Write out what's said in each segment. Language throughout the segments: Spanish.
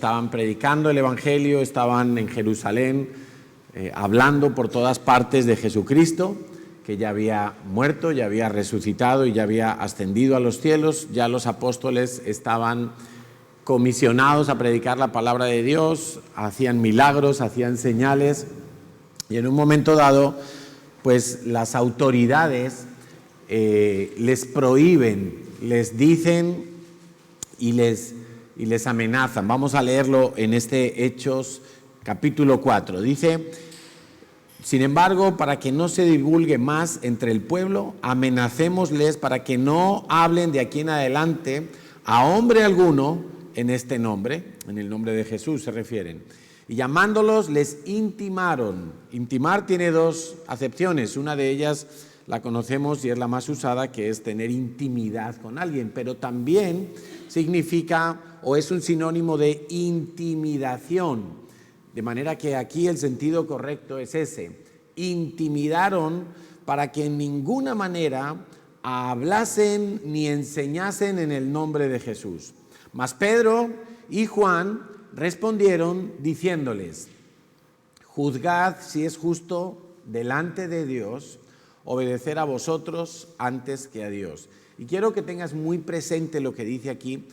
estaban predicando el Evangelio, estaban en Jerusalén, hablando por todas partes de Jesucristo, que ya había muerto, ya había resucitado y ya había ascendido a los cielos. Ya los apóstoles estaban comisionados a predicar la palabra de Dios, hacían milagros, hacían señales, y en un momento dado, pues las autoridades les prohíben, les dicen y les amenazan. Vamos a leerlo en este Hechos capítulo 4. Dice: sin embargo, para que no se divulgue más entre el pueblo, amenacémosles para que no hablen de aquí en adelante a hombre alguno en este nombre, en el nombre de Jesús se refieren. Y llamándolos les intimaron. Intimar tiene dos acepciones, una de ellas la conocemos y es la más usada, que es tener intimidad con alguien, pero también significa o es un sinónimo de intimidación. De manera que aquí el sentido correcto es ese: intimidaron para que en ninguna manera hablasen ni enseñasen en el nombre de Jesús. Mas Pedro y Juan respondieron diciéndoles: juzgad si es justo delante de Dios obedecer a vosotros antes que a Dios. Y quiero que tengas muy presente lo que dice aquí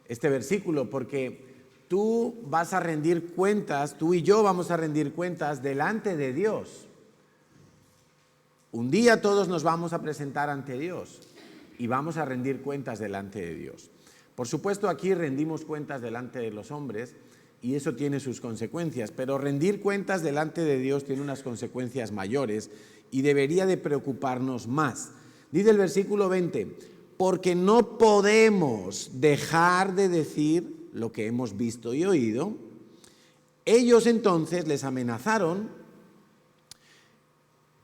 este versículo, porque tú vas a rendir cuentas, tú y yo vamos a rendir cuentas delante de Dios. Un día todos nos vamos a presentar ante Dios y vamos a rendir cuentas delante de Dios. Por supuesto, aquí rendimos cuentas delante de los hombres y eso tiene sus consecuencias, pero rendir cuentas delante de Dios tiene unas consecuencias mayores y debería de preocuparnos más. Dice el versículo 20: porque no podemos dejar de decir lo que hemos visto y oído. Ellos entonces les amenazaron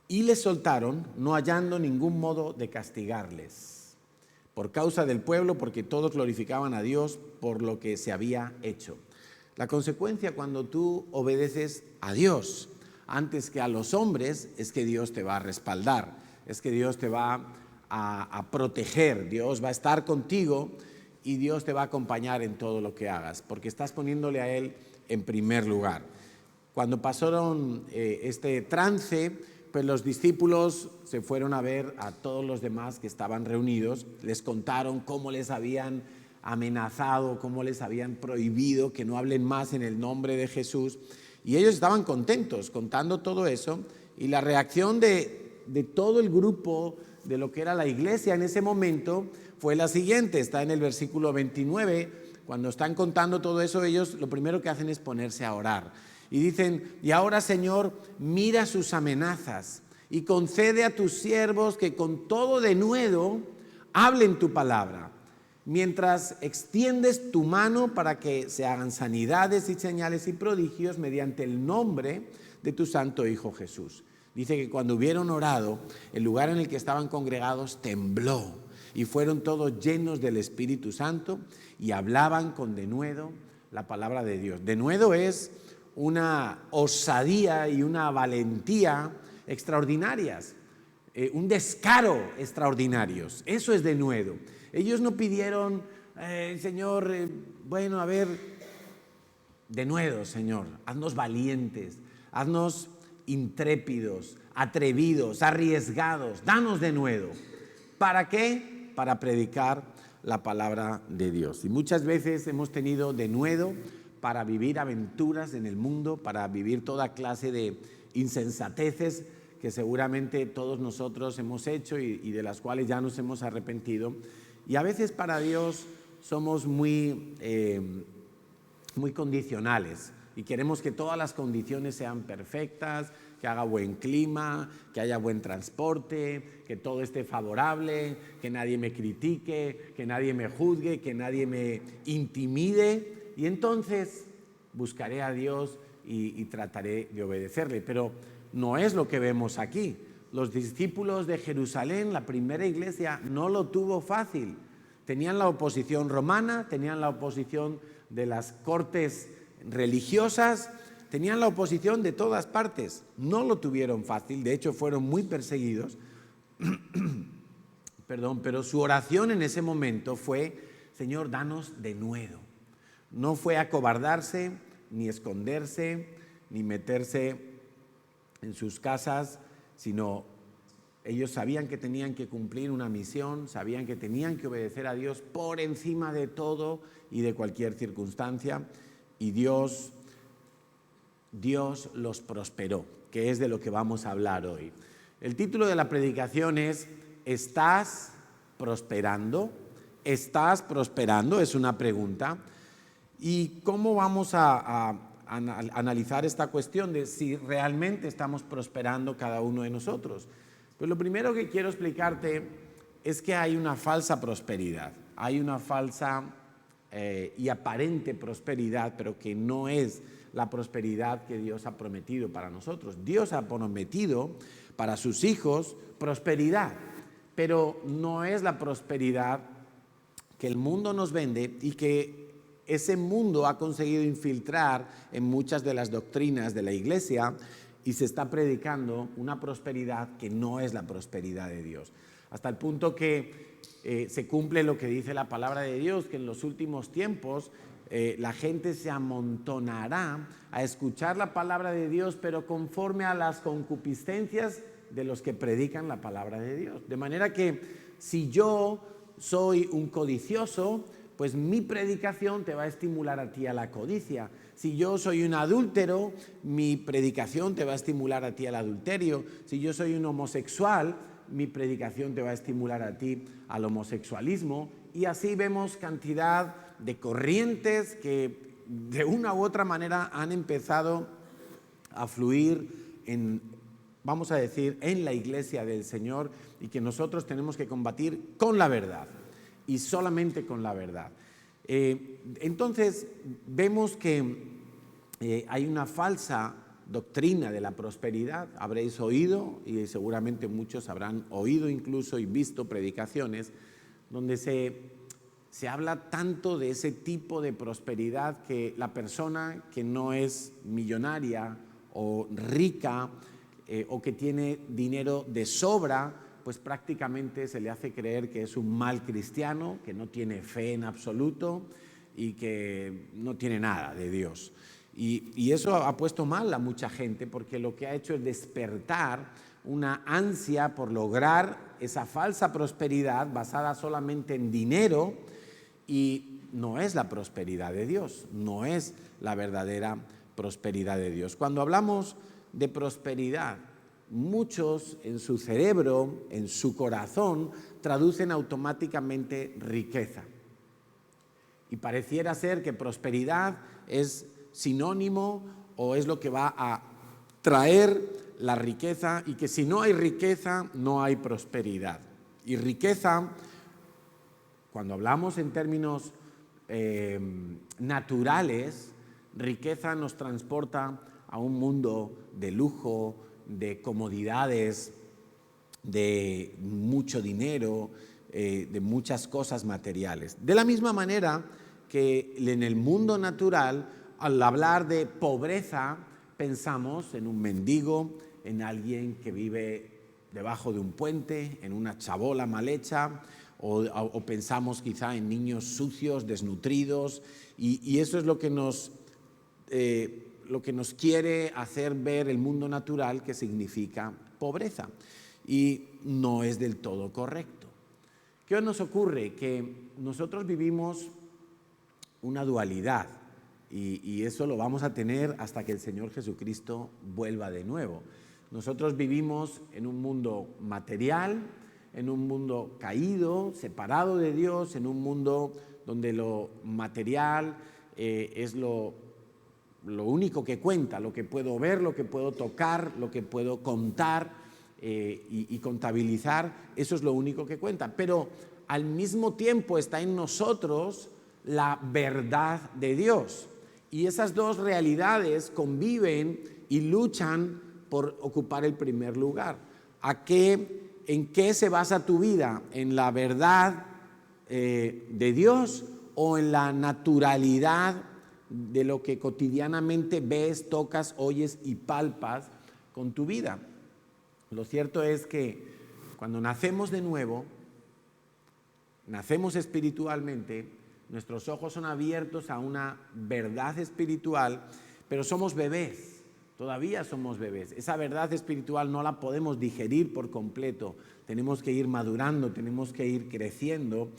y les soltaron, no hallando ningún modo de castigarles, por causa del pueblo, porque todos glorificaban a Dios por lo que se había hecho. La consecuencia cuando tú obedeces a Dios antes que a los hombres es que Dios te va a respaldar, es que Dios te va a proteger, Dios va a estar contigo y Dios te va a acompañar en todo lo que hagas, porque estás poniéndole a Él en primer lugar. Cuando pasaron este trance, pues los discípulos se fueron a ver a todos los demás que estaban reunidos, les contaron cómo les habían amenazado, cómo les habían prohibido que no hablen más en el nombre de Jesús, y ellos estaban contentos contando todo eso, y la reacción de todo el grupo de lo que era la iglesia en ese momento fue la siguiente. Está en el versículo 29, cuando están contando todo eso, ellos lo primero que hacen es ponerse a orar. Y dicen: y ahora, Señor, mira sus amenazas y concede a tus siervos que con todo denuedo hablen tu palabra, mientras extiendes tu mano para que se hagan sanidades y señales y prodigios mediante el nombre de tu santo Hijo Jesús. Dice que cuando hubieron orado, el lugar en el que estaban congregados tembló y fueron todos llenos del Espíritu Santo y hablaban con denuedo la palabra de Dios. Denuedo es una osadía y una valentía extraordinarias, un descaro extraordinarios. Eso es denuedo. Ellos no pidieron: Señor, bueno, a ver, denuedo, Señor, haznos valientes, haznos intrépidos, atrevidos, arriesgados, danos denuedo. ¿Para qué? Para predicar la palabra de Dios. Y muchas veces hemos tenido denuedo para vivir aventuras en el mundo, para vivir toda clase de insensateces que seguramente todos nosotros hemos hecho y de las cuales ya nos hemos arrepentido. Y a veces para Dios somos muy condicionales y queremos que todas las condiciones sean perfectas, que haga buen clima, que haya buen transporte, que todo esté favorable, que nadie me critique, que nadie me juzgue, que nadie me intimide, y entonces buscaré a Dios y trataré de obedecerle. Pero no es lo que vemos aquí. Los discípulos de Jerusalén, la primera iglesia, no lo tuvo fácil. Tenían la oposición romana, tenían la oposición de las cortes religiosas, tenían la oposición de todas partes. No lo tuvieron fácil, de hecho fueron muy perseguidos. Pero su oración en ese momento fue: Señor, danos denuedo. No fue acobardarse, ni esconderse, ni meterse en sus casas, sino ellos sabían que tenían que cumplir una misión, sabían que tenían que obedecer a Dios por encima de todo y de cualquier circunstancia, y Dios los prosperó, que es de lo que vamos a hablar hoy. El título de la predicación es ¿Estás prosperando? ¿Estás prosperando? Es una pregunta. ¿Y cómo vamos a analizar esta cuestión de si realmente estamos prosperando cada uno de nosotros? Pues lo primero que quiero explicarte es que hay una falsa prosperidad, hay una falsa y aparente prosperidad, pero que no es la prosperidad que Dios ha prometido para nosotros. Dios ha prometido para sus hijos prosperidad, pero no es la prosperidad que el mundo nos vende y que ese mundo ha conseguido infiltrar en muchas de las doctrinas de la iglesia, y se está predicando una prosperidad que no es la prosperidad de Dios. Hasta el punto que se cumple lo que dice la palabra de Dios, que en los últimos tiempos la gente se amontonará a escuchar la palabra de Dios, pero conforme a las concupiscencias de los que predican la palabra de Dios. De manera que si yo soy un codicioso, pues mi predicación te va a estimular a ti a la codicia. Si yo soy un adúltero, mi predicación te va a estimular a ti al adulterio. Si yo soy un homosexual, mi predicación te va a estimular a ti al homosexualismo. Y así vemos cantidad de corrientes que de una u otra manera han empezado a fluir vamos a decir, en la iglesia del Señor, y que nosotros tenemos que combatir con la verdad. Y solamente con la verdad. Entonces vemos que hay una falsa doctrina de la prosperidad. Habréis oído, y seguramente muchos habrán oído incluso y visto predicaciones donde se habla tanto de ese tipo de prosperidad, que la persona que no es millonaria o rica o que tiene dinero de sobra, pues prácticamente se le hace creer que es un mal cristiano, que no tiene fe en absoluto y que no tiene nada de Dios. Y eso ha puesto mal a mucha gente, porque lo que ha hecho es despertar una ansia por lograr esa falsa prosperidad basada solamente en dinero, y no es la prosperidad de Dios, no es la verdadera prosperidad de Dios. Cuando hablamos de prosperidad, muchos en su cerebro, en su corazón, traducen automáticamente riqueza. Y pareciera ser que prosperidad es sinónimo o es lo que va a traer la riqueza, y que si no hay riqueza, no hay prosperidad. Y riqueza, cuando hablamos en términos naturales, riqueza nos transporta a un mundo de lujo, de comodidades, de mucho dinero, de muchas cosas materiales. De la misma manera que en el mundo natural, al hablar de pobreza, pensamos en un mendigo, en alguien que vive debajo de un puente, en una chabola mal hecha, o pensamos quizá en niños sucios, desnutridos, y eso es lo que nos quiere hacer ver el mundo natural, que significa pobreza, y no es del todo correcto. ¿Qué nos ocurre? Que nosotros vivimos una dualidad, y eso lo vamos a tener hasta que el Señor Jesucristo vuelva de nuevo. Nosotros vivimos en un mundo material, en un mundo caído, separado de Dios, en un mundo donde lo material es lo único que cuenta, lo que puedo ver, lo que puedo tocar, lo que puedo contar y contabilizar. Eso es lo único que cuenta. Pero al mismo tiempo está en nosotros la verdad de Dios. Y esas dos realidades conviven y luchan por ocupar el primer lugar. ¿En qué se basa tu vida? ¿En la verdad de Dios o en la naturalidad de lo que cotidianamente ves, tocas, oyes y palpas con tu vida? Lo cierto es que cuando nacemos de nuevo, nacemos espiritualmente, nuestros ojos son abiertos a una verdad espiritual, pero somos bebés, todavía somos bebés. Esa verdad espiritual no la podemos digerir por completo, tenemos que ir madurando, tenemos que ir creciendo,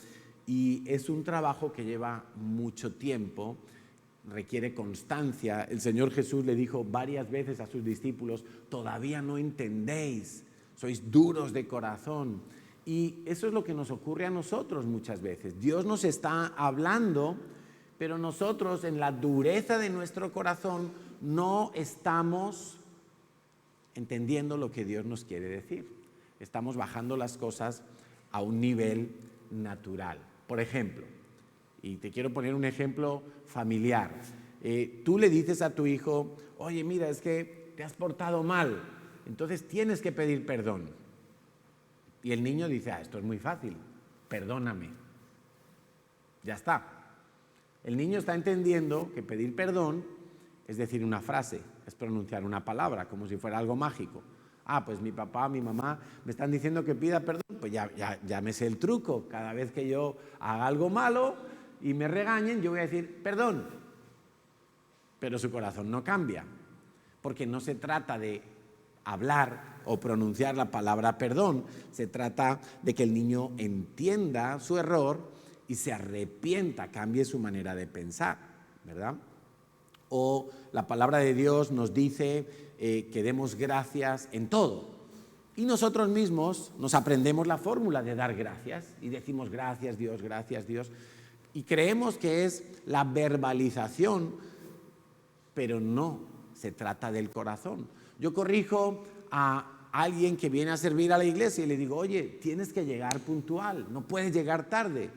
y es un trabajo que lleva mucho tiempo, requiere constancia. El Señor Jesús le dijo varias veces a sus discípulos: todavía no entendéis, sois duros de corazón. Y eso es lo que nos ocurre a nosotros muchas veces. Dios nos está hablando, pero nosotros en la dureza de nuestro corazón no estamos entendiendo lo que Dios nos quiere decir. Estamos bajando las cosas a un nivel natural. Por ejemplo, y te quiero poner un ejemplo familiar. Tú le dices a tu hijo: oye, mira, es que te has portado mal, entonces tienes que pedir perdón. Y el niño dice: esto es muy fácil, perdóname. Ya está. El niño está entendiendo que pedir perdón es decir una frase, es pronunciar una palabra, como si fuera algo mágico. Pues mi papá, mi mamá me están diciendo que pida perdón, pues ya me sé el truco. Cada vez que yo haga algo malo y me regañen, yo voy a decir perdón. Pero su corazón no cambia, porque no se trata de hablar o pronunciar la palabra perdón, se trata de que el niño entienda su error y se arrepienta, cambie su manera de pensar, ¿verdad? O la palabra de Dios nos dice que demos gracias en todo. Y nosotros mismos nos aprendemos la fórmula de dar gracias y decimos gracias Dios, y creemos que es la verbalización, pero no, se trata del corazón. Yo corrijo a alguien que viene a servir a la iglesia y le digo: oye, tienes que llegar puntual, no puedes llegar tarde.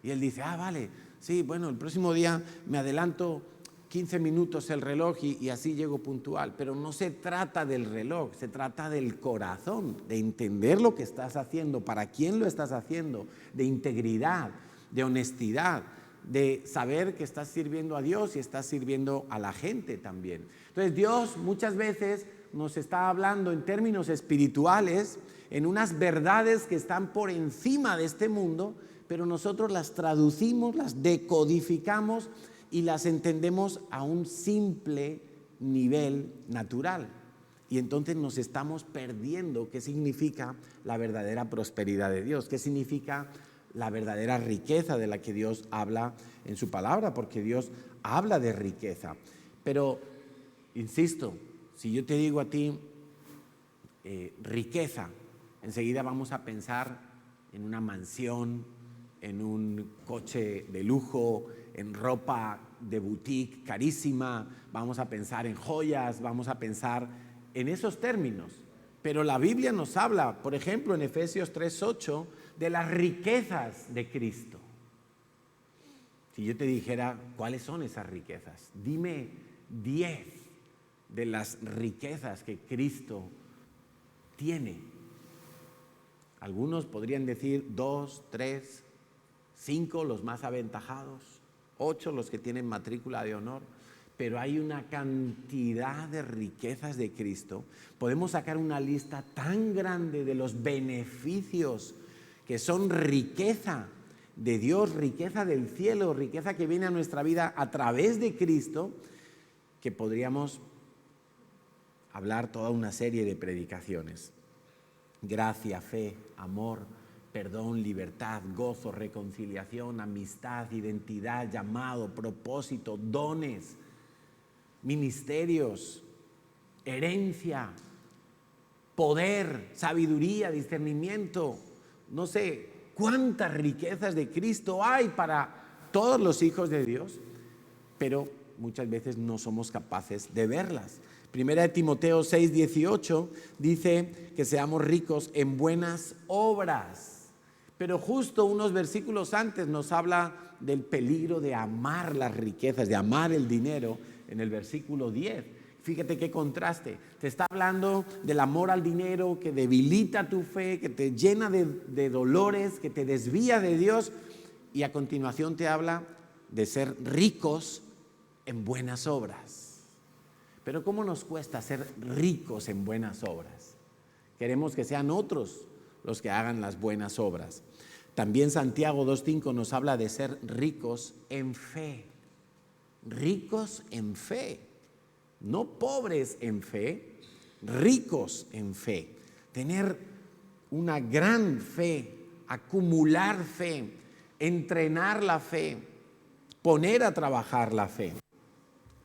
Y él dice: vale, sí, bueno, el próximo día me adelanto 15 minutos el reloj y así llego puntual. Pero no se trata del reloj, se trata del corazón, de entender lo que estás haciendo, para quién lo estás haciendo, de integridad, de honestidad, de saber que estás sirviendo a Dios y estás sirviendo a la gente también. Entonces Dios muchas veces nos está hablando en términos espirituales, en unas verdades que están por encima de este mundo, pero nosotros las traducimos, las decodificamos y las entendemos a un simple nivel natural. Y entonces nos estamos perdiendo qué significa la verdadera prosperidad de Dios, qué significa la verdadera riqueza de la que Dios habla en su palabra, porque Dios habla de riqueza. Pero, insisto, si yo te digo a ti riqueza, enseguida vamos a pensar en una mansión, en un coche de lujo, en ropa de boutique carísima, vamos a pensar en joyas, vamos a pensar en esos términos. Pero la Biblia nos habla, por ejemplo, en Efesios 3:8, de las riquezas de Cristo. Si yo te dijera cuáles son esas riquezas, dime 10 de las riquezas que Cristo tiene. Algunos podrían decir 2, 3, 5 los más aventajados, 8 los que tienen matrícula de honor, pero hay una cantidad de riquezas de Cristo. Podemos sacar una lista tan grande de los beneficios que son riqueza de Dios, riqueza del cielo, riqueza que viene a nuestra vida a través de Cristo, que podríamos hablar toda una serie de predicaciones. Gracia, fe, amor, perdón, libertad, gozo, reconciliación, amistad, identidad, llamado, propósito, dones, ministerios, herencia, poder, sabiduría, discernimiento. No sé cuántas riquezas de Cristo hay para todos los hijos de Dios, pero muchas veces no somos capaces de verlas. Primera de Timoteo 6:18 dice que seamos ricos en buenas obras, pero justo unos versículos antes nos habla del peligro de amar las riquezas, de amar el dinero, en el versículo 10. Fíjate qué contraste. Te está hablando del amor al dinero que debilita tu fe, que te llena de dolores, que te desvía de Dios, y a continuación te habla de ser ricos en buenas obras. Pero ¿cómo nos cuesta ser ricos en buenas obras? Queremos que sean otros los que hagan las buenas obras. También Santiago 2:5 nos habla de ser ricos en fe. Ricos en fe. No pobres en fe, ricos en fe. Tener una gran fe, acumular fe, entrenar la fe, poner a trabajar la fe.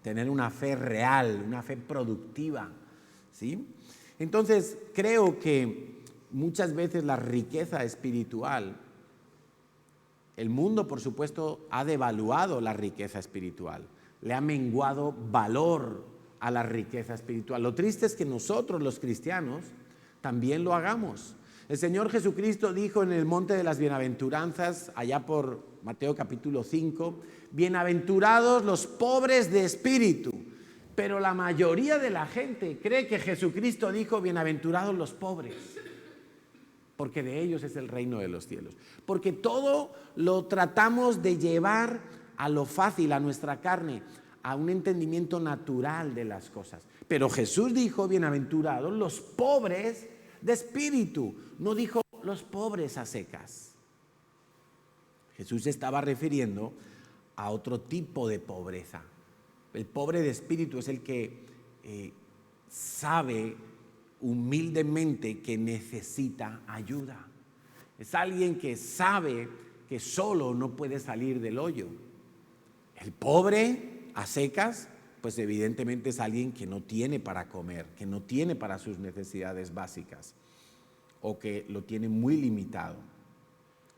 Tener una fe real, una fe productiva, ¿sí? Entonces, creo que muchas veces la riqueza espiritual, el mundo, por supuesto, ha devaluado la riqueza espiritual, le ha menguado valor a la riqueza espiritual. Lo triste es que nosotros, los cristianos, también lo hagamos. El Señor Jesucristo dijo en el Monte de las Bienaventuranzas, allá por Mateo capítulo 5, bienaventurados los pobres de espíritu. Pero la mayoría de la gente cree que Jesucristo dijo bienaventurados los pobres, porque de ellos es el reino de los cielos. Porque todo lo tratamos de llevar a lo fácil, a nuestra carne, a un entendimiento natural de las cosas. Pero Jesús dijo bienaventurados los pobres de espíritu, no dijo los pobres a secas. Jesús se estaba refiriendo a otro tipo de pobreza. El pobre de espíritu es el que sabe humildemente que necesita ayuda. Es alguien que sabe que solo no puede salir del hoyo. El pobre a secas, pues evidentemente es alguien que no tiene para comer, que no tiene para sus necesidades básicas o que lo tiene muy limitado.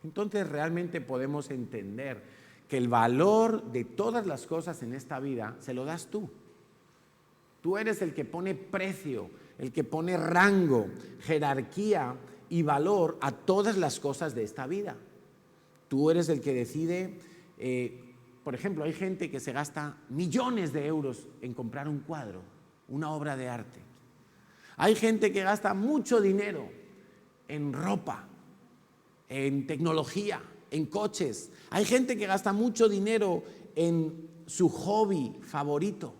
Entonces realmente podemos entender que el valor de todas las cosas en esta vida se lo das tú. Tú eres el que pone precio, el que pone rango, jerarquía y valor a todas las cosas de esta vida. Tú eres el que decide, por ejemplo, hay gente que se gasta millones de euros en comprar un cuadro, una obra de arte. Hay gente que gasta mucho dinero en ropa, en tecnología, en coches. Hay gente que gasta mucho dinero en su hobby favorito.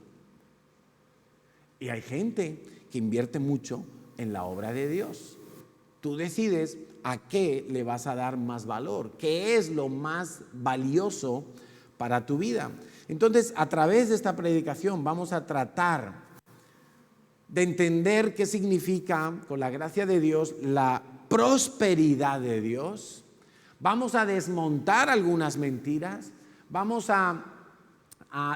Y hay gente que invierte mucho en la obra de Dios. Tú decides a qué le vas a dar más valor, qué es lo más valioso para tu vida. Entonces, a través de esta predicación vamos a tratar de entender qué significa, con la gracia de Dios, la prosperidad de Dios. Vamos a desmontar algunas mentiras, vamos a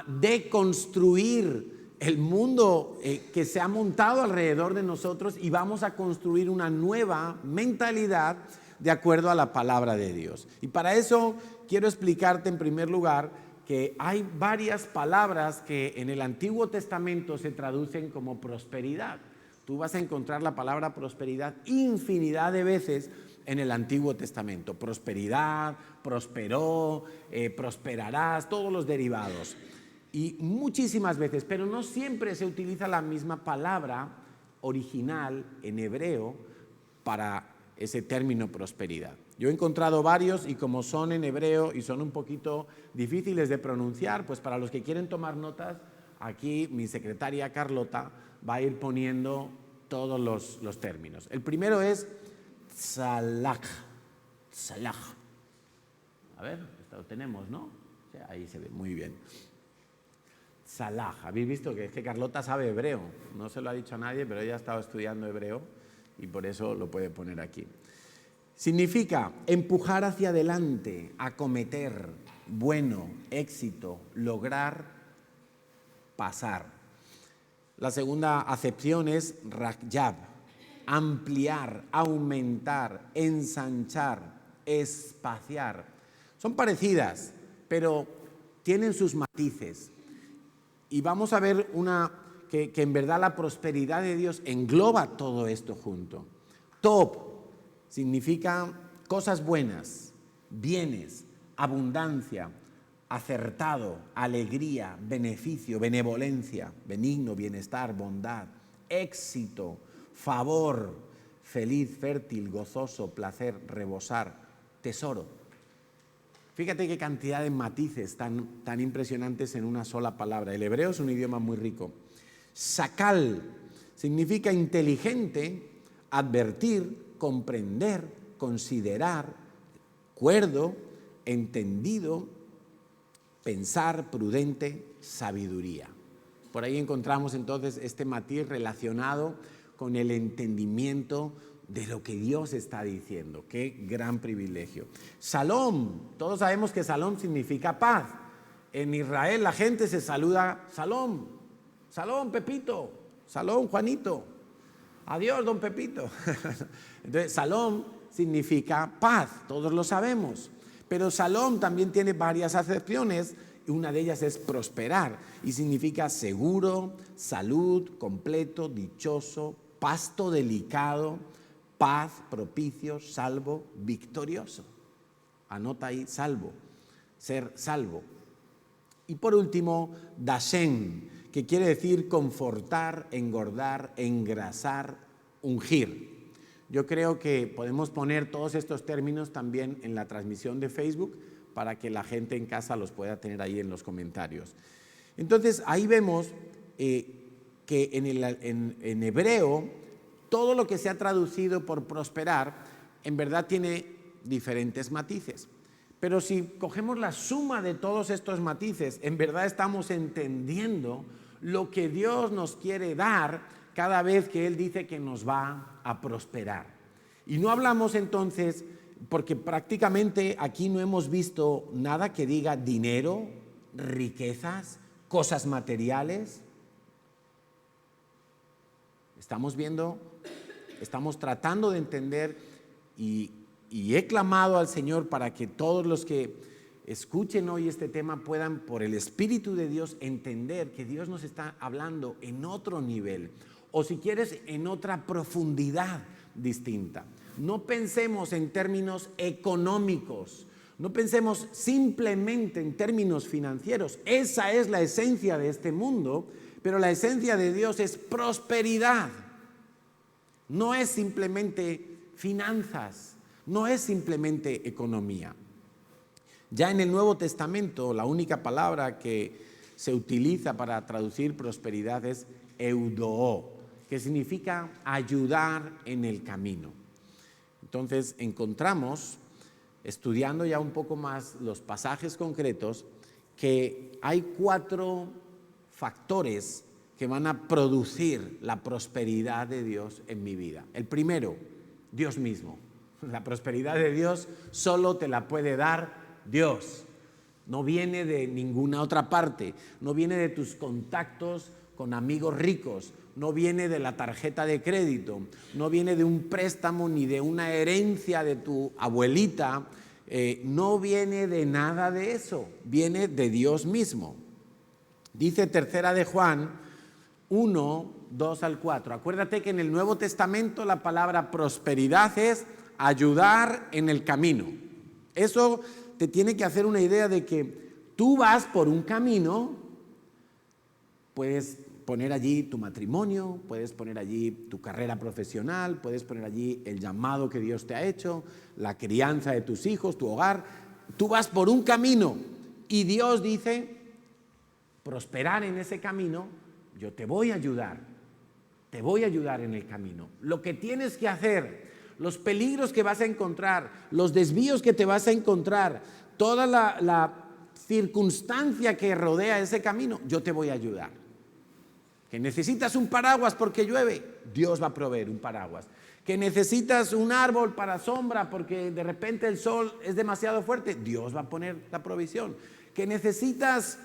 deconstruir el mundo que se ha montado alrededor de nosotros y vamos a construir una nueva mentalidad de acuerdo a la palabra de Dios. Y para eso quiero explicarte en primer lugar que hay varias palabras que en el Antiguo Testamento se traducen como prosperidad. Tú vas a encontrar la palabra prosperidad infinidad de veces en el Antiguo Testamento. Prosperidad, prosperó, prosperarás, todos los derivados. Y muchísimas veces, pero no siempre se utiliza la misma palabra original en hebreo para ese término prosperidad. Yo he encontrado varios y como son en hebreo y son un poquito difíciles de pronunciar, pues para los que quieren tomar notas, aquí mi secretaria Carlota va a ir poniendo todos los términos. El primero es tzalach. Tzalach. A ver, esto lo tenemos, ¿no? Sí, ahí se ve muy bien. Tzalach. Habéis visto que es que Carlota sabe hebreo. No se lo ha dicho a nadie, pero ella ha estado estudiando hebreo y por eso lo puede poner aquí. Significa empujar hacia adelante, acometer, bueno, éxito, lograr, pasar. La segunda acepción es rakyab, ampliar, aumentar, ensanchar, espaciar. Son parecidas, pero tienen sus matices. Y vamos a ver que en verdad la prosperidad de Dios engloba todo esto junto. Top significa cosas buenas, bienes, abundancia, acertado, alegría, beneficio, benevolencia, benigno, bienestar, bondad, éxito, favor, feliz, fértil, gozoso, placer, rebosar, tesoro. Fíjate qué cantidad de matices tan impresionantes en una sola palabra. El hebreo es un idioma muy rico. Sakal significa inteligente, advertir, comprender, considerar, cuerdo, entendido, pensar, prudente, sabiduría. Por ahí encontramos entonces este matiz relacionado con el entendimiento de lo que Dios está diciendo. Qué gran privilegio. Shalom, todos sabemos que shalom significa paz. En Israel la gente se saluda shalom, shalom Pepito, shalom Juanito, adiós don Pepito. Entonces shalom significa paz, todos lo sabemos. Pero shalom también tiene varias acepciones y una de ellas es prosperar y significa seguro, salud, completo, dichoso, pasto delicado, paz, propicio, salvo, victorioso. Anota ahí, salvo, ser salvo. Y por último, dashen, que quiere decir confortar, engordar, engrasar, ungir. Yo creo que podemos poner todos estos términos también en la transmisión de Facebook para que la gente en casa los pueda tener ahí en los comentarios. Entonces, ahí vemos que en hebreo, todo lo que se ha traducido por prosperar, en verdad tiene diferentes matices. Pero si cogemos la suma de todos estos matices, en verdad estamos entendiendo lo que Dios nos quiere dar cada vez que Él dice que nos va a prosperar. Y no hablamos entonces, porque prácticamente aquí no hemos visto nada que diga dinero, riquezas, cosas materiales. Estamos tratando de entender y he clamado al Señor para que todos los que escuchen hoy este tema puedan, por el Espíritu de Dios, entender que Dios nos está hablando en otro nivel, o si quieres, en otra profundidad distinta. No pensemos en términos económicos, no pensemos simplemente en términos financieros. Esa es la esencia de este mundo, pero la esencia de Dios es prosperidad. No es simplemente finanzas, no es simplemente economía. Ya en el Nuevo Testamento, la única palabra que se utiliza para traducir prosperidad es eudoo, que significa ayudar en el camino. Entonces encontramos, estudiando ya un poco más los pasajes concretos, que hay 4 factores que van a producir la prosperidad de Dios en mi vida. El primero, Dios mismo. La prosperidad de Dios solo te la puede dar Dios. No viene de ninguna otra parte, no viene de tus contactos con amigos ricos, no viene de la tarjeta de crédito, no viene de un préstamo ni de una herencia de tu abuelita, no viene de nada de eso, viene de Dios mismo. Dice 3 de Juan 1, 2 al 4. Acuérdate que en el Nuevo Testamento la palabra prosperidad es ayudar en el camino. Eso te tiene que hacer una idea de que tú vas por un camino, puedes poner allí tu matrimonio, puedes poner allí tu carrera profesional, puedes poner allí el llamado que Dios te ha hecho, la crianza de tus hijos, tu hogar. Tú vas por un camino y Dios dice, prosperar en ese camino, yo te voy a ayudar en el camino. Lo que tienes que hacer, los peligros que vas a encontrar, los desvíos que te vas a encontrar, toda la circunstancia que rodea ese camino, yo te voy a ayudar. Que necesitas un paraguas porque llueve, Dios va a proveer un paraguas. Que necesitas un árbol para sombra porque de repente el sol es demasiado fuerte, Dios va a poner la provisión. Que necesitas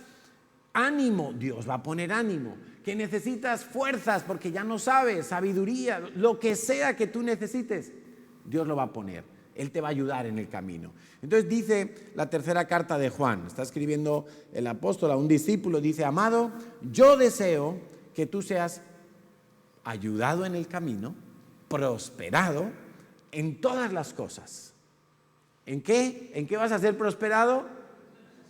ánimo, Dios va a poner ánimo. Que necesitas fuerzas porque ya no sabes, sabiduría, lo que sea que tú necesites, Dios lo va a poner. Él te va a ayudar en el camino. Entonces dice la 3 carta de Juan, está escribiendo el apóstol a un discípulo, dice, amado, yo deseo que tú seas ayudado en el camino, prosperado en todas las cosas. ¿En qué? ¿En qué vas a ser prosperado?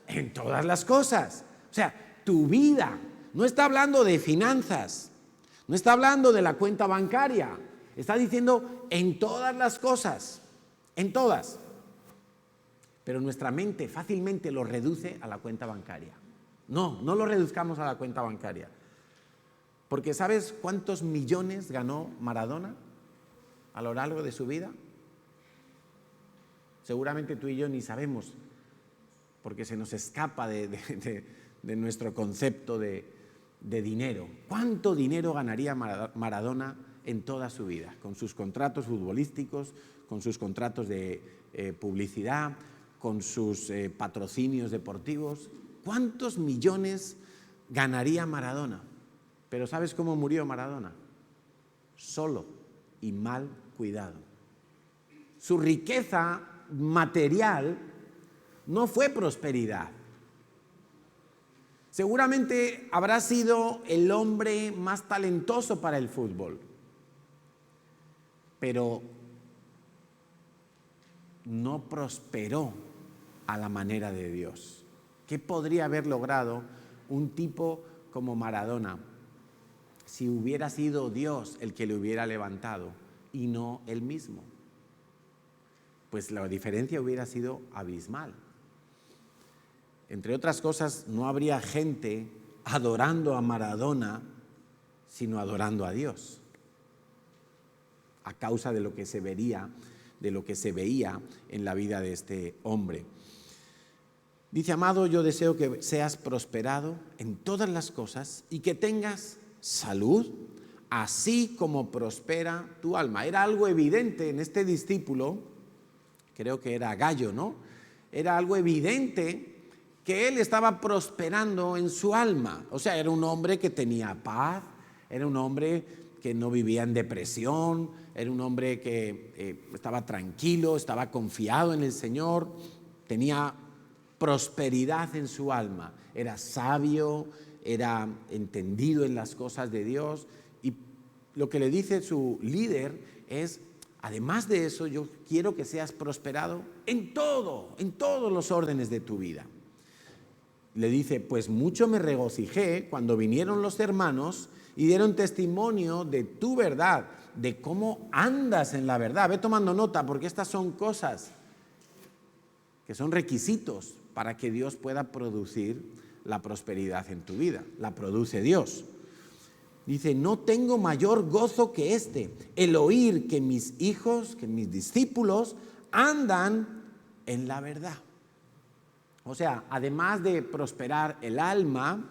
En todas las cosas. O sea, tu vida no está hablando de finanzas, no está hablando de la cuenta bancaria, está diciendo en todas las cosas, en todas. Pero nuestra mente fácilmente lo reduce a la cuenta bancaria. No lo reduzcamos a la cuenta bancaria. Porque ¿sabes cuántos millones ganó Maradona a lo largo de su vida? Seguramente tú y yo ni sabemos, porque se nos escapa de nuestro concepto de dinero. ¿Cuánto dinero ganaría Maradona en toda su vida? Con sus contratos futbolísticos, con sus contratos de publicidad, con sus patrocinios deportivos. ¿Cuántos millones ganaría Maradona? Pero ¿sabes cómo murió Maradona? Solo y mal cuidado. Su riqueza material no fue prosperidad. Seguramente habrá sido el hombre más talentoso para el fútbol, pero no prosperó a la manera de Dios. ¿Qué podría haber logrado un tipo como Maradona si hubiera sido Dios el que le hubiera levantado y no él mismo? Pues la diferencia hubiera sido abismal. Entre otras cosas, no habría gente adorando a Maradona, sino adorando a Dios, a causa de lo que se veía en la vida de este hombre. Dice: amado, yo deseo que seas prosperado en todas las cosas y que tengas salud, así como prospera tu alma. Era algo evidente en este discípulo, creo que era Gallo, ¿no? Era algo evidente que él estaba prosperando en su alma. O sea, era un hombre que tenía paz, era un hombre que no vivía en depresión, era un hombre que estaba tranquilo, estaba confiado en el Señor, tenía prosperidad en su alma, era sabio, era entendido en las cosas de Dios. Y lo que le dice su líder es: además de eso, yo quiero que seas prosperado en todos los órdenes de tu vida. Le dice: pues mucho me regocijé cuando vinieron los hermanos y dieron testimonio de tu verdad, de cómo andas en la verdad. Ve tomando nota, porque estas son cosas que son requisitos para que Dios pueda producir la prosperidad en tu vida. La produce Dios. Dice: no tengo mayor gozo que este, el oír que mis hijos, que mis discípulos andan en la verdad. O sea, además de prosperar el alma,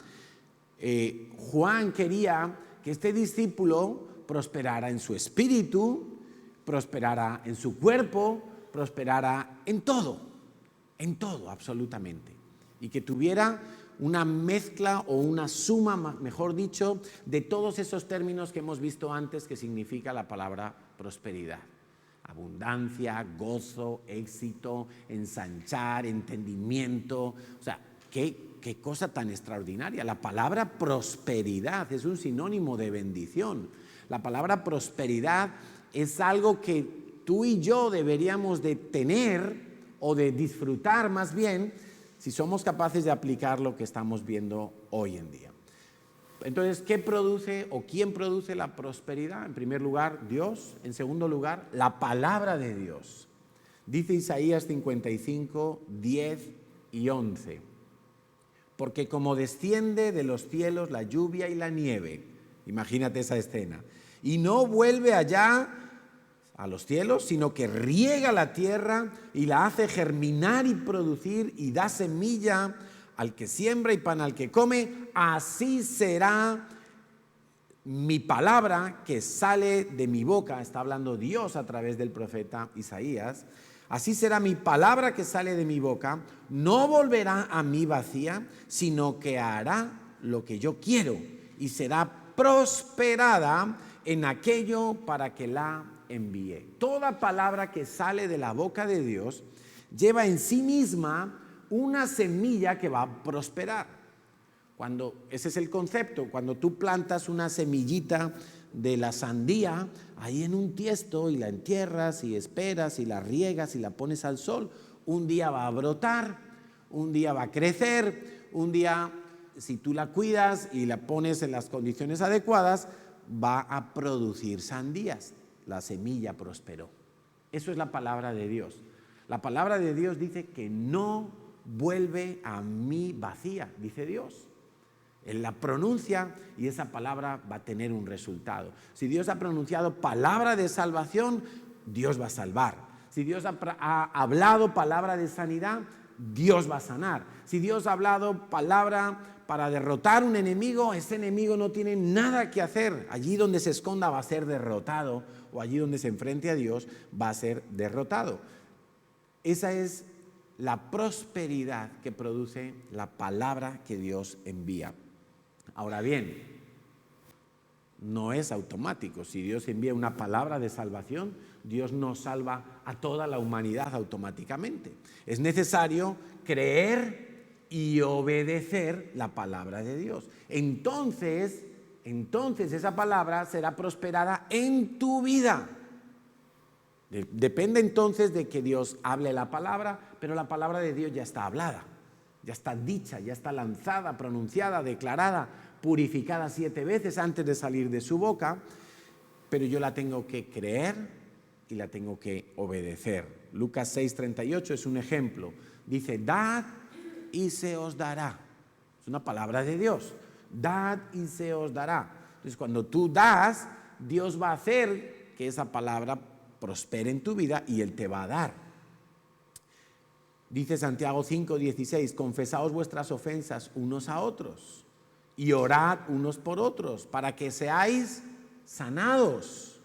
Juan quería que este discípulo prosperara en su espíritu, prosperara en su cuerpo, prosperara en todo absolutamente. Y que tuviera una mezcla o una suma, mejor dicho, de todos esos términos que hemos visto antes que significa la palabra prosperidad. Abundancia, gozo, éxito, ensanchar, entendimiento. O sea, qué cosa tan extraordinaria. La palabra prosperidad es un sinónimo de bendición. La palabra prosperidad es algo que tú y yo deberíamos de tener o de disfrutar más bien si somos capaces de aplicar lo que estamos viendo hoy en día. Entonces, ¿qué produce o quién produce la prosperidad? En primer lugar, Dios. En segundo lugar, la palabra de Dios. Dice Isaías 55, 10 y 11. Porque como desciende de los cielos la lluvia y la nieve, imagínate esa escena, y no vuelve allá a los cielos, sino que riega la tierra y la hace germinar y producir y da semilla al que siembra y pan al que come, así será mi palabra que sale de mi boca. Está hablando Dios a través del profeta Isaías. Así será mi palabra que sale de mi boca, no volverá a mí vacía, sino que hará lo que yo quiero y será prosperada en aquello para que la envié. Toda palabra que sale de la boca de Dios lleva en sí misma una semilla que va a prosperar. Ese es el concepto. Cuando tú plantas una semillita de la sandía ahí en un tiesto y la entierras y esperas y la riegas y la pones al sol, un día va a brotar, un día va a crecer, un día, si tú la cuidas y la pones en las condiciones adecuadas, va a producir sandías. La semilla prosperó. Eso es la palabra de Dios. La palabra de Dios dice que no vuelve a mí vacía, dice Dios. Él la pronuncia y esa palabra va a tener un resultado. Si Dios ha pronunciado palabra de salvación, Dios va a salvar. Si Dios ha hablado palabra de sanidad, Dios va a sanar. Si Dios ha hablado palabra para derrotar un enemigo, ese enemigo no tiene nada que hacer. Allí donde se esconda va a ser derrotado, o allí donde se enfrente a Dios va a ser derrotado. Esa es la prosperidad que produce la palabra que Dios envía. Ahora bien, no es automático. Si Dios envía una palabra de salvación, Dios no salva a toda la humanidad automáticamente. Es necesario creer y obedecer la palabra de Dios. Entonces esa palabra será prosperada en tu vida. Depende entonces de que Dios hable la palabra, pero la palabra de Dios ya está hablada, ya está dicha, ya está lanzada, pronunciada, declarada, purificada 7 veces antes de salir de su boca, pero yo la tengo que creer y la tengo que obedecer. Lucas 6:38 es un ejemplo. Dice, dad y se os dará. Es una palabra de Dios. Dad y se os dará. Entonces, cuando tú das, Dios va a hacer que esa palabra prospere en tu vida y Él te va a dar. Dice Santiago 5:16, confesaos vuestras ofensas unos a otros y orad unos por otros para que seáis sanados.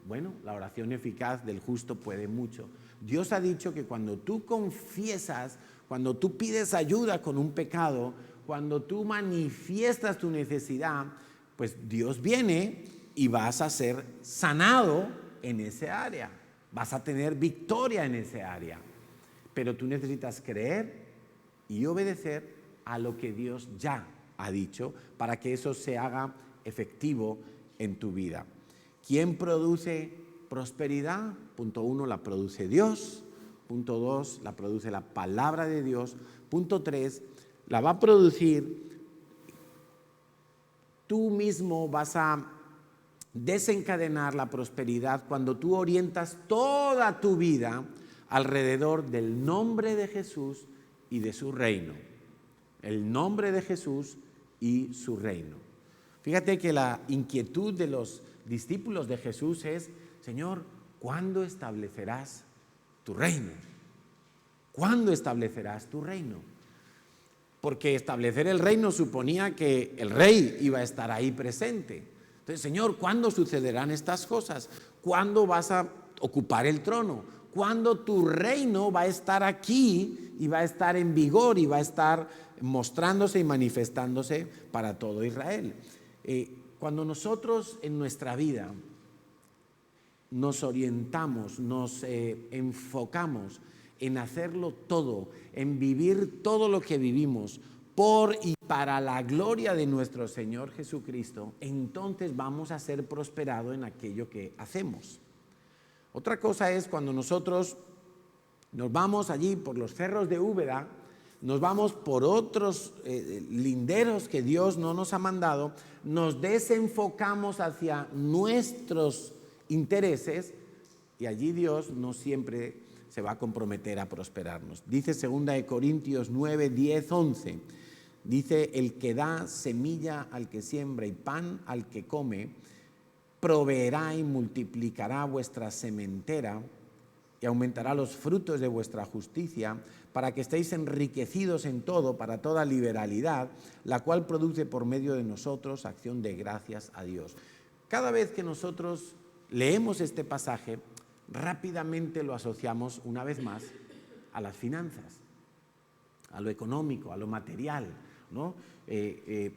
Bueno, la oración eficaz del justo puede mucho. Dios ha dicho que cuando tú confiesas, cuando tú pides ayuda con un pecado, cuando tú manifiestas tu necesidad, pues Dios viene y vas a ser sanado en ese área. Vas a tener victoria en ese área. Pero tú necesitas creer y obedecer a lo que Dios ya ha dicho para que eso se haga efectivo en tu vida. ¿Quién produce prosperidad? Punto 1, la produce Dios. Punto 2, la produce la palabra de Dios. Punto 3, la va a producir tú mismo. Vas a desencadenar la prosperidad cuando tú orientas toda tu vida alrededor del nombre de Jesús y de su reino. El nombre de Jesús y su reino. Fíjate que la inquietud de los discípulos de Jesús es, Señor, ¿cuándo establecerás tu reino? ¿Cuándo establecerás tu reino? Porque establecer el reino suponía que el rey iba a estar ahí presente. Entonces, Señor, ¿cuándo sucederán estas cosas? ¿Cuándo vas a ocupar el trono? ¿Cuándo tu reino va a estar aquí y va a estar en vigor y va a estar mostrándose y manifestándose para todo Israel? Cuando nosotros en nuestra vida nos orientamos, nos enfocamos en hacerlo todo, en vivir todo lo que vivimos por y para la gloria de nuestro Señor Jesucristo, entonces vamos a ser prosperados en aquello que hacemos. Otra cosa es cuando nosotros nos vamos allí por los cerros de Úbeda, nos vamos por otros linderos que Dios no nos ha mandado, nos desenfocamos hacia nuestros intereses y allí Dios no siempre se va a comprometer a prosperarnos. Dice 2 Corintios 9, 10, 11, dice, el que da semilla al que siembra y pan al que come, proveerá y multiplicará vuestra sementera y aumentará los frutos de vuestra justicia, para que estéis enriquecidos en todo, para toda liberalidad, la cual produce por medio de nosotros acción de gracias a Dios. Cada vez que nosotros leemos este pasaje, rápidamente lo asociamos una vez más a las finanzas, a lo económico, a lo material, ¿no?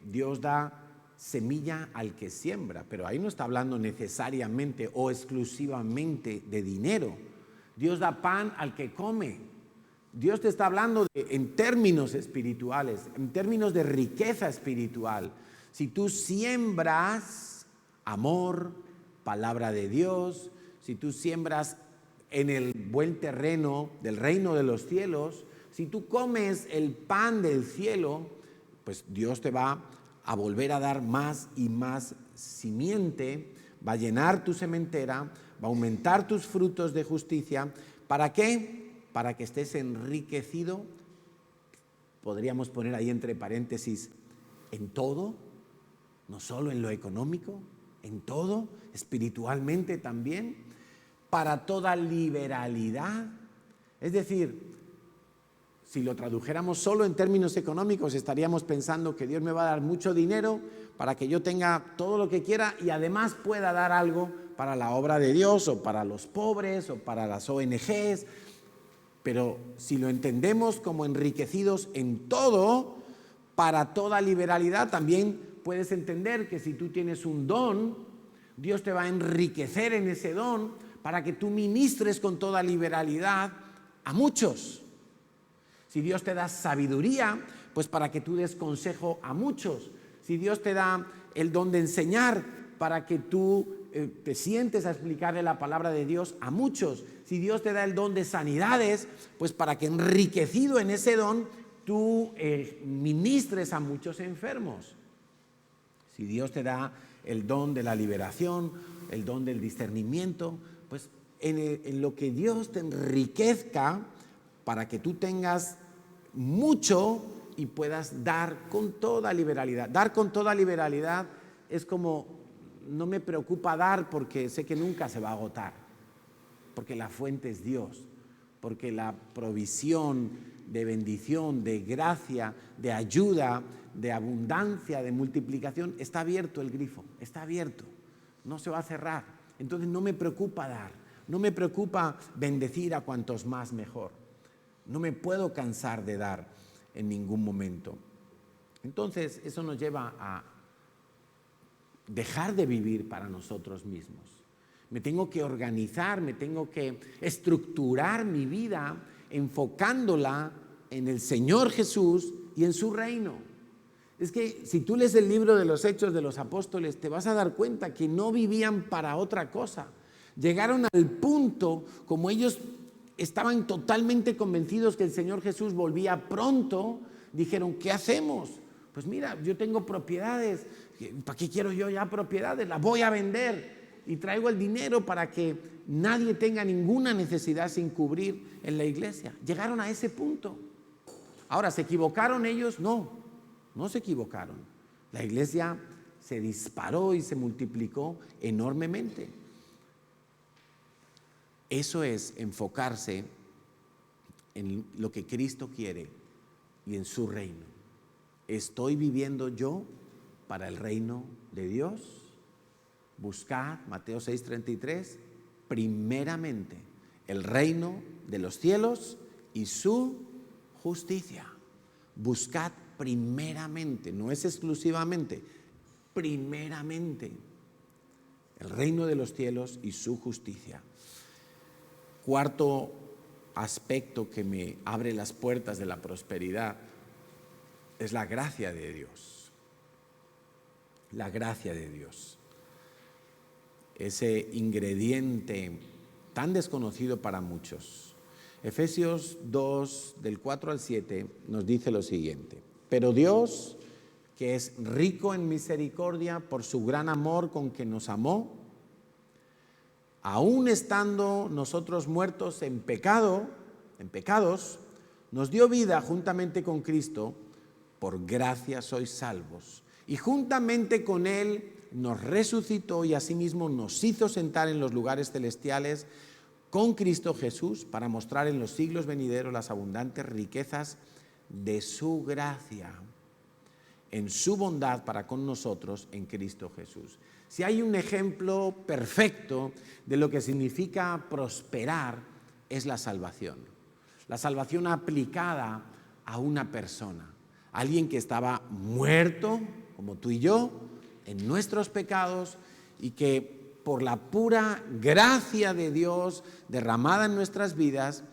Dios da semilla al que siembra, pero ahí no está hablando necesariamente o exclusivamente de dinero. Dios da pan al que come. Dios te está hablando en términos espirituales, en términos de riqueza espiritual. Si tú siembras amor, palabra de Dios, si tú siembras en el buen terreno del reino de los cielos, si tú comes el pan del cielo, pues Dios te va a volver a dar más y más simiente, va a llenar tu sementera, va a aumentar tus frutos de justicia. ¿Para qué? Para que estés enriquecido, podríamos poner ahí entre paréntesis, en todo, no solo en lo económico, en todo, espiritualmente también, para toda liberalidad. Es decir, si lo tradujéramos solo en términos económicos, estaríamos pensando que Dios me va a dar mucho dinero para que yo tenga todo lo que quiera y además pueda dar algo para la obra de Dios o para los pobres o para las ONGs. Pero si lo entendemos como enriquecidos en todo, para toda liberalidad, también puedes entender que si tú tienes un don, Dios te va a enriquecer en ese don para que tú ministres con toda liberalidad a muchos. Si Dios te da sabiduría, pues para que tú des consejo a muchos. Si Dios te da el don de enseñar, para que tú te sientes a explicarle la palabra de Dios a muchos. Si Dios te da el don de sanidades, pues para que enriquecido en ese don, tú ministres a muchos enfermos. Si Dios te da el don de la liberación, el don del discernimiento, pues en lo que Dios te enriquezca para que tú tengas mucho y puedas dar con toda liberalidad. Dar con toda liberalidad es como, no me preocupa dar porque sé que nunca se va a agotar, porque la fuente es Dios, porque la provisión de bendición, de gracia, de ayuda, de abundancia, de multiplicación, está abierto el grifo, está abierto, no se va a cerrar. Entonces no me preocupa dar, no me preocupa bendecir a cuantos más mejor. No me puedo cansar de dar en ningún momento. Entonces eso nos lleva a dejar de vivir para nosotros mismos. Me tengo que organizar, me tengo que estructurar mi vida enfocándola en el Señor Jesús y en su reino. Es que si tú lees el libro de los Hechos de los Apóstoles, te vas a dar cuenta que no vivían para otra cosa. Llegaron al punto, como ellos estaban totalmente convencidos que el Señor Jesús volvía pronto, dijeron, ¿qué hacemos? Pues mira, yo tengo propiedades, ¿para qué quiero yo ya propiedades? Las voy a vender y traigo el dinero para que nadie tenga ninguna necesidad sin cubrir en la iglesia. Llegaron a ese punto. Ahora, ¿se equivocaron ellos? No, no se equivocaron. La iglesia se disparó y se multiplicó enormemente. Eso es enfocarse en lo que Cristo quiere y en su reino. ¿Estoy viviendo yo para el reino de Dios? Buscad, Mateo 6:33, primeramente el reino de los cielos y su justicia. Buscad primeramente, no es exclusivamente, primeramente el reino de los cielos y su justicia. Cuarto aspecto que me abre las puertas de la prosperidad es la gracia de Dios. La gracia de Dios. Ese ingrediente tan desconocido para muchos. Efesios 2, del 4 al 7, nos dice lo siguiente. Pero Dios, que es rico en misericordia por su gran amor con que nos amó, aún estando nosotros muertos en pecados, nos dio vida juntamente con Cristo, por gracia sois salvos. Y juntamente con Él nos resucitó y asimismo nos hizo sentar en los lugares celestiales con Cristo Jesús para mostrar en los siglos venideros las abundantes riquezas de su gracia, en su bondad para con nosotros en Cristo Jesús. Si hay un ejemplo perfecto de lo que significa prosperar, es la salvación. La salvación aplicada a una persona, alguien que estaba muerto, como tú y yo, en nuestros pecados y que por la pura gracia de Dios derramada en nuestras vidas,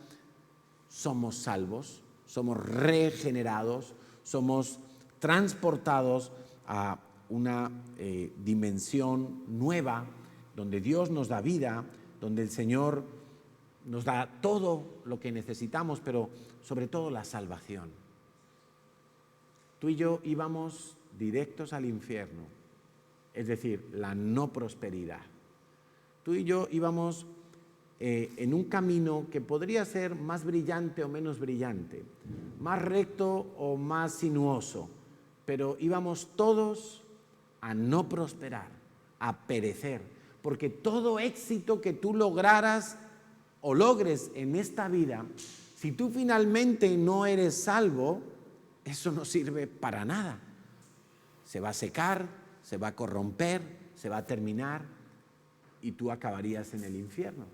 somos salvos, somos regenerados, somos transportados a una dimensión nueva, donde Dios nos da vida, donde el Señor nos da todo lo que necesitamos, pero sobre todo la salvación. Tú y yo íbamos directos al infierno, es decir, la no prosperidad. Tú y yo íbamos en un camino que podría ser más brillante o menos brillante, más recto o más sinuoso, pero íbamos todos a no prosperar, a perecer, porque todo éxito que tú lograras o logres en esta vida, si tú finalmente no eres salvo, eso no sirve para nada. Se va a secar, se va a corromper, se va a terminar y tú acabarías en el infierno.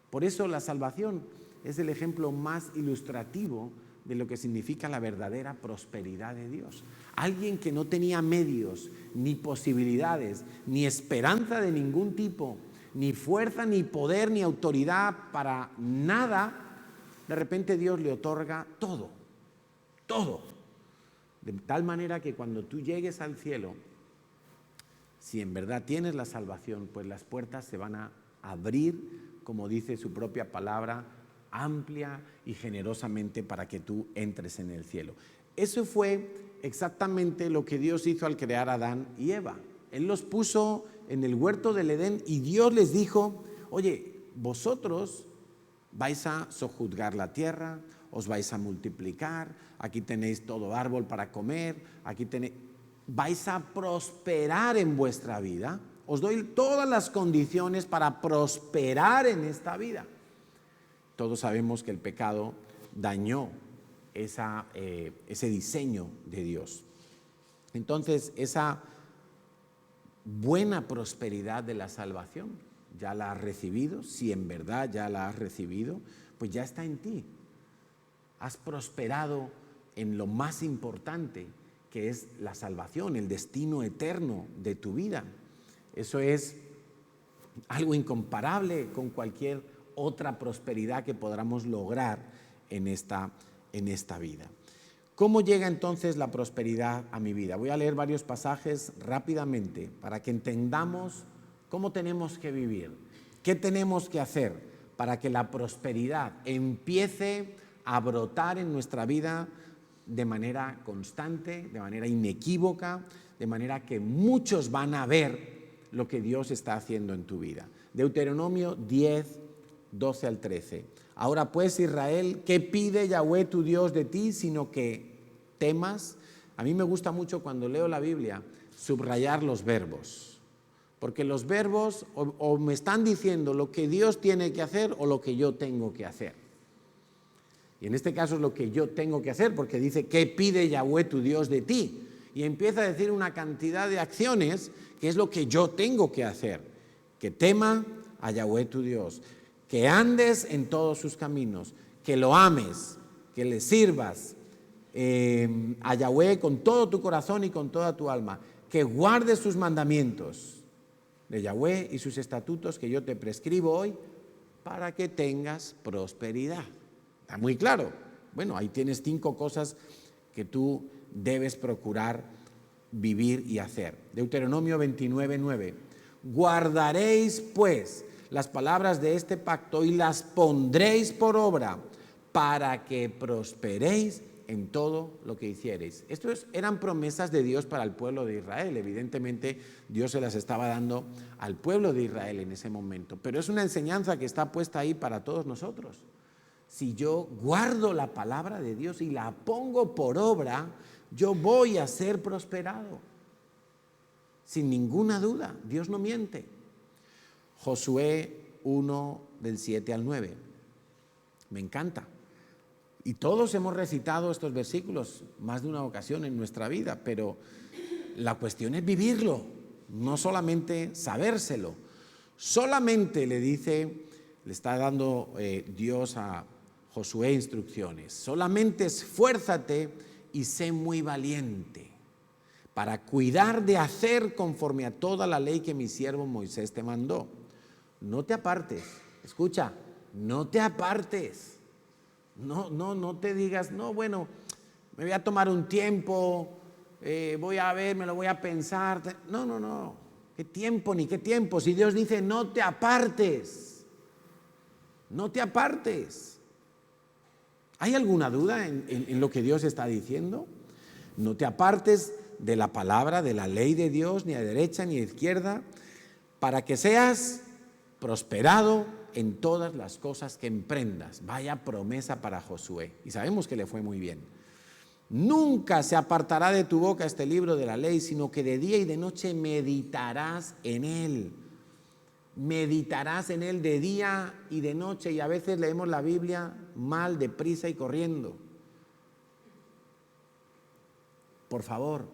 Por eso la salvación es el ejemplo más ilustrativo de lo que significa la verdadera prosperidad de Dios. Alguien que no tenía medios, ni posibilidades, ni esperanza de ningún tipo, ni fuerza, ni poder, ni autoridad para nada, de repente Dios le otorga todo, todo. De tal manera que cuando tú llegues al cielo, si en verdad tienes la salvación, pues las puertas se van a abrir, como dice su propia palabra, amplia y generosamente para que tú entres en el cielo. Eso fue exactamente lo que Dios hizo al crear a Adán y Eva. Él los puso en el huerto del Edén y Dios les dijo, oye, vosotros vais a sojuzgar la tierra, os vais a multiplicar, aquí tenéis todo árbol para comer, aquí tenéis, vais a prosperar en vuestra vida, os doy todas las condiciones para prosperar en esta vida. Todos sabemos que el pecado dañó ese diseño de Dios. Entonces, esa buena prosperidad de la salvación, ya la has recibido. Si en verdad ya la has recibido, pues ya está en ti. Has prosperado en lo más importante, que es la salvación, el destino eterno de tu vida. Eso es algo incomparable con cualquier otra prosperidad que podamos lograr en esta vida. ¿Cómo llega entonces la prosperidad a mi vida? Voy a leer varios pasajes rápidamente para que entendamos cómo tenemos que vivir, qué tenemos que hacer para que la prosperidad empiece a brotar en nuestra vida de manera constante, de manera inequívoca, de manera que muchos van a ver lo que Dios está haciendo en tu vida. Deuteronomio 10, 12 al 13. Ahora pues, Israel, ¿qué pide Yahweh tu Dios de ti? Sino que temas. A mí me gusta mucho cuando leo la Biblia subrayar los verbos, porque los verbos o me están diciendo lo que Dios tiene que hacer o lo que yo tengo que hacer. Y en este caso es lo que yo tengo que hacer, porque dice, ¿qué pide Yahweh tu Dios de ti? Y empieza a decir una cantidad de acciones que es lo que yo tengo que hacer. Que tema a Yahweh tu Dios, que andes en todos sus caminos, que lo ames, que le sirvas a Yahweh con todo tu corazón y con toda tu alma, que guardes sus mandamientos de Yahweh y sus estatutos que yo te prescribo hoy para que tengas prosperidad. Está muy claro. Bueno, ahí tienes 5 cosas que tú debes procurar vivir y hacer. Deuteronomio 29, 9. Guardaréis pues las palabras de este pacto y las pondréis por obra para que prosperéis en todo lo que hiciereis. Estos eran promesas de Dios para el pueblo de Israel. Evidentemente Dios se las estaba dando al pueblo de Israel en ese momento, pero es una enseñanza que está puesta ahí para todos nosotros. Si yo guardo la palabra de Dios y la pongo por obra, yo voy a ser prosperado. Sin ninguna duda, Dios no miente. Josué 1, del 7 al 9. Me encanta. Y todos hemos recitado estos versículos más de una ocasión en nuestra vida, pero la cuestión es vivirlo, no solamente sabérselo. Solamente le está dando Dios a Josué instrucciones. Solamente esfuérzate y sé muy valiente para cuidar de hacer conforme a toda la ley que mi siervo Moisés te mandó. No te apartes, escucha, no te apartes. No te digas, no, bueno, me voy a tomar un tiempo, voy a ver, me lo voy a pensar. No, qué tiempo ni qué tiempo. Si Dios dice no te apartes, no te apartes. ¿Hay alguna duda en lo que Dios está diciendo? No te apartes de la palabra, de la ley de Dios, ni a derecha ni a izquierda, para que seas prosperado en todas las cosas que emprendas. Vaya promesa para Josué. Y sabemos que le fue muy bien. Nunca se apartará de tu boca este libro de la ley, sino que de día y de noche meditarás en él, Meditarás en él de día y de noche, y a veces leemos la Biblia mal, deprisa y corriendo. Por favor,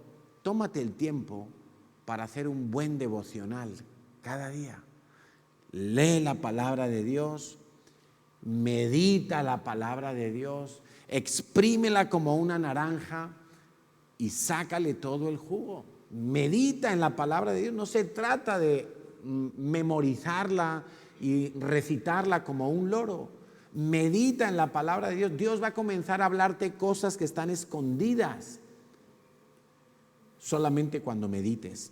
tómate el tiempo para hacer un buen devocional cada día. Lee la palabra de Dios, medita la palabra de Dios, exprímela como una naranja y sácale todo el jugo. Medita en la palabra de Dios. No se trata de memorizarla y recitarla como un loro. Medita en la palabra de Dios. Dios va a comenzar a hablarte cosas que están escondidas solamente cuando medites.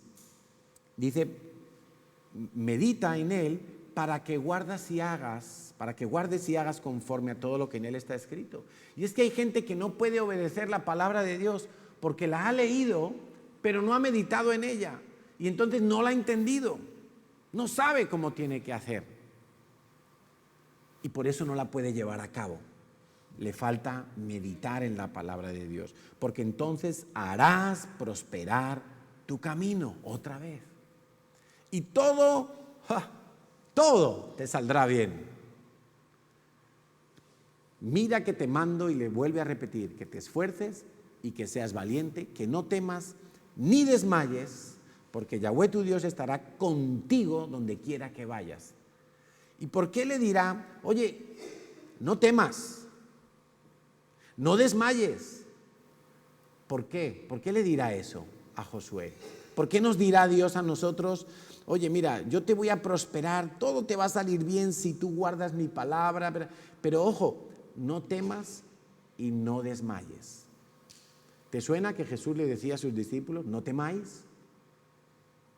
Dice, medita en él para que guardes y hagas conforme a todo lo que en él está escrito. Y es que hay gente que no puede obedecer la palabra de Dios porque la ha leído, pero no ha meditado en ella. Y entonces no la ha entendido. No sabe cómo tiene que hacer. Y por eso no la puede llevar a cabo. Le falta meditar en la palabra de Dios. Porque entonces harás prosperar tu camino otra vez. Y todo te saldrá bien. Mira que te mando, y le vuelve a repetir, que te esfuerces y que seas valiente, que no temas ni desmayes, porque Yahweh tu Dios estará contigo donde quiera que vayas. ¿Y por qué le dirá, oye, no temas, no desmayes? ¿Por qué? ¿Por qué le dirá eso a Josué? ¿Por qué nos dirá Dios a nosotros, oye, mira, yo te voy a prosperar, todo te va a salir bien si tú guardas mi palabra, pero ojo, no temas y no desmayes? ¿Te suena que Jesús le decía a sus discípulos, no temáis?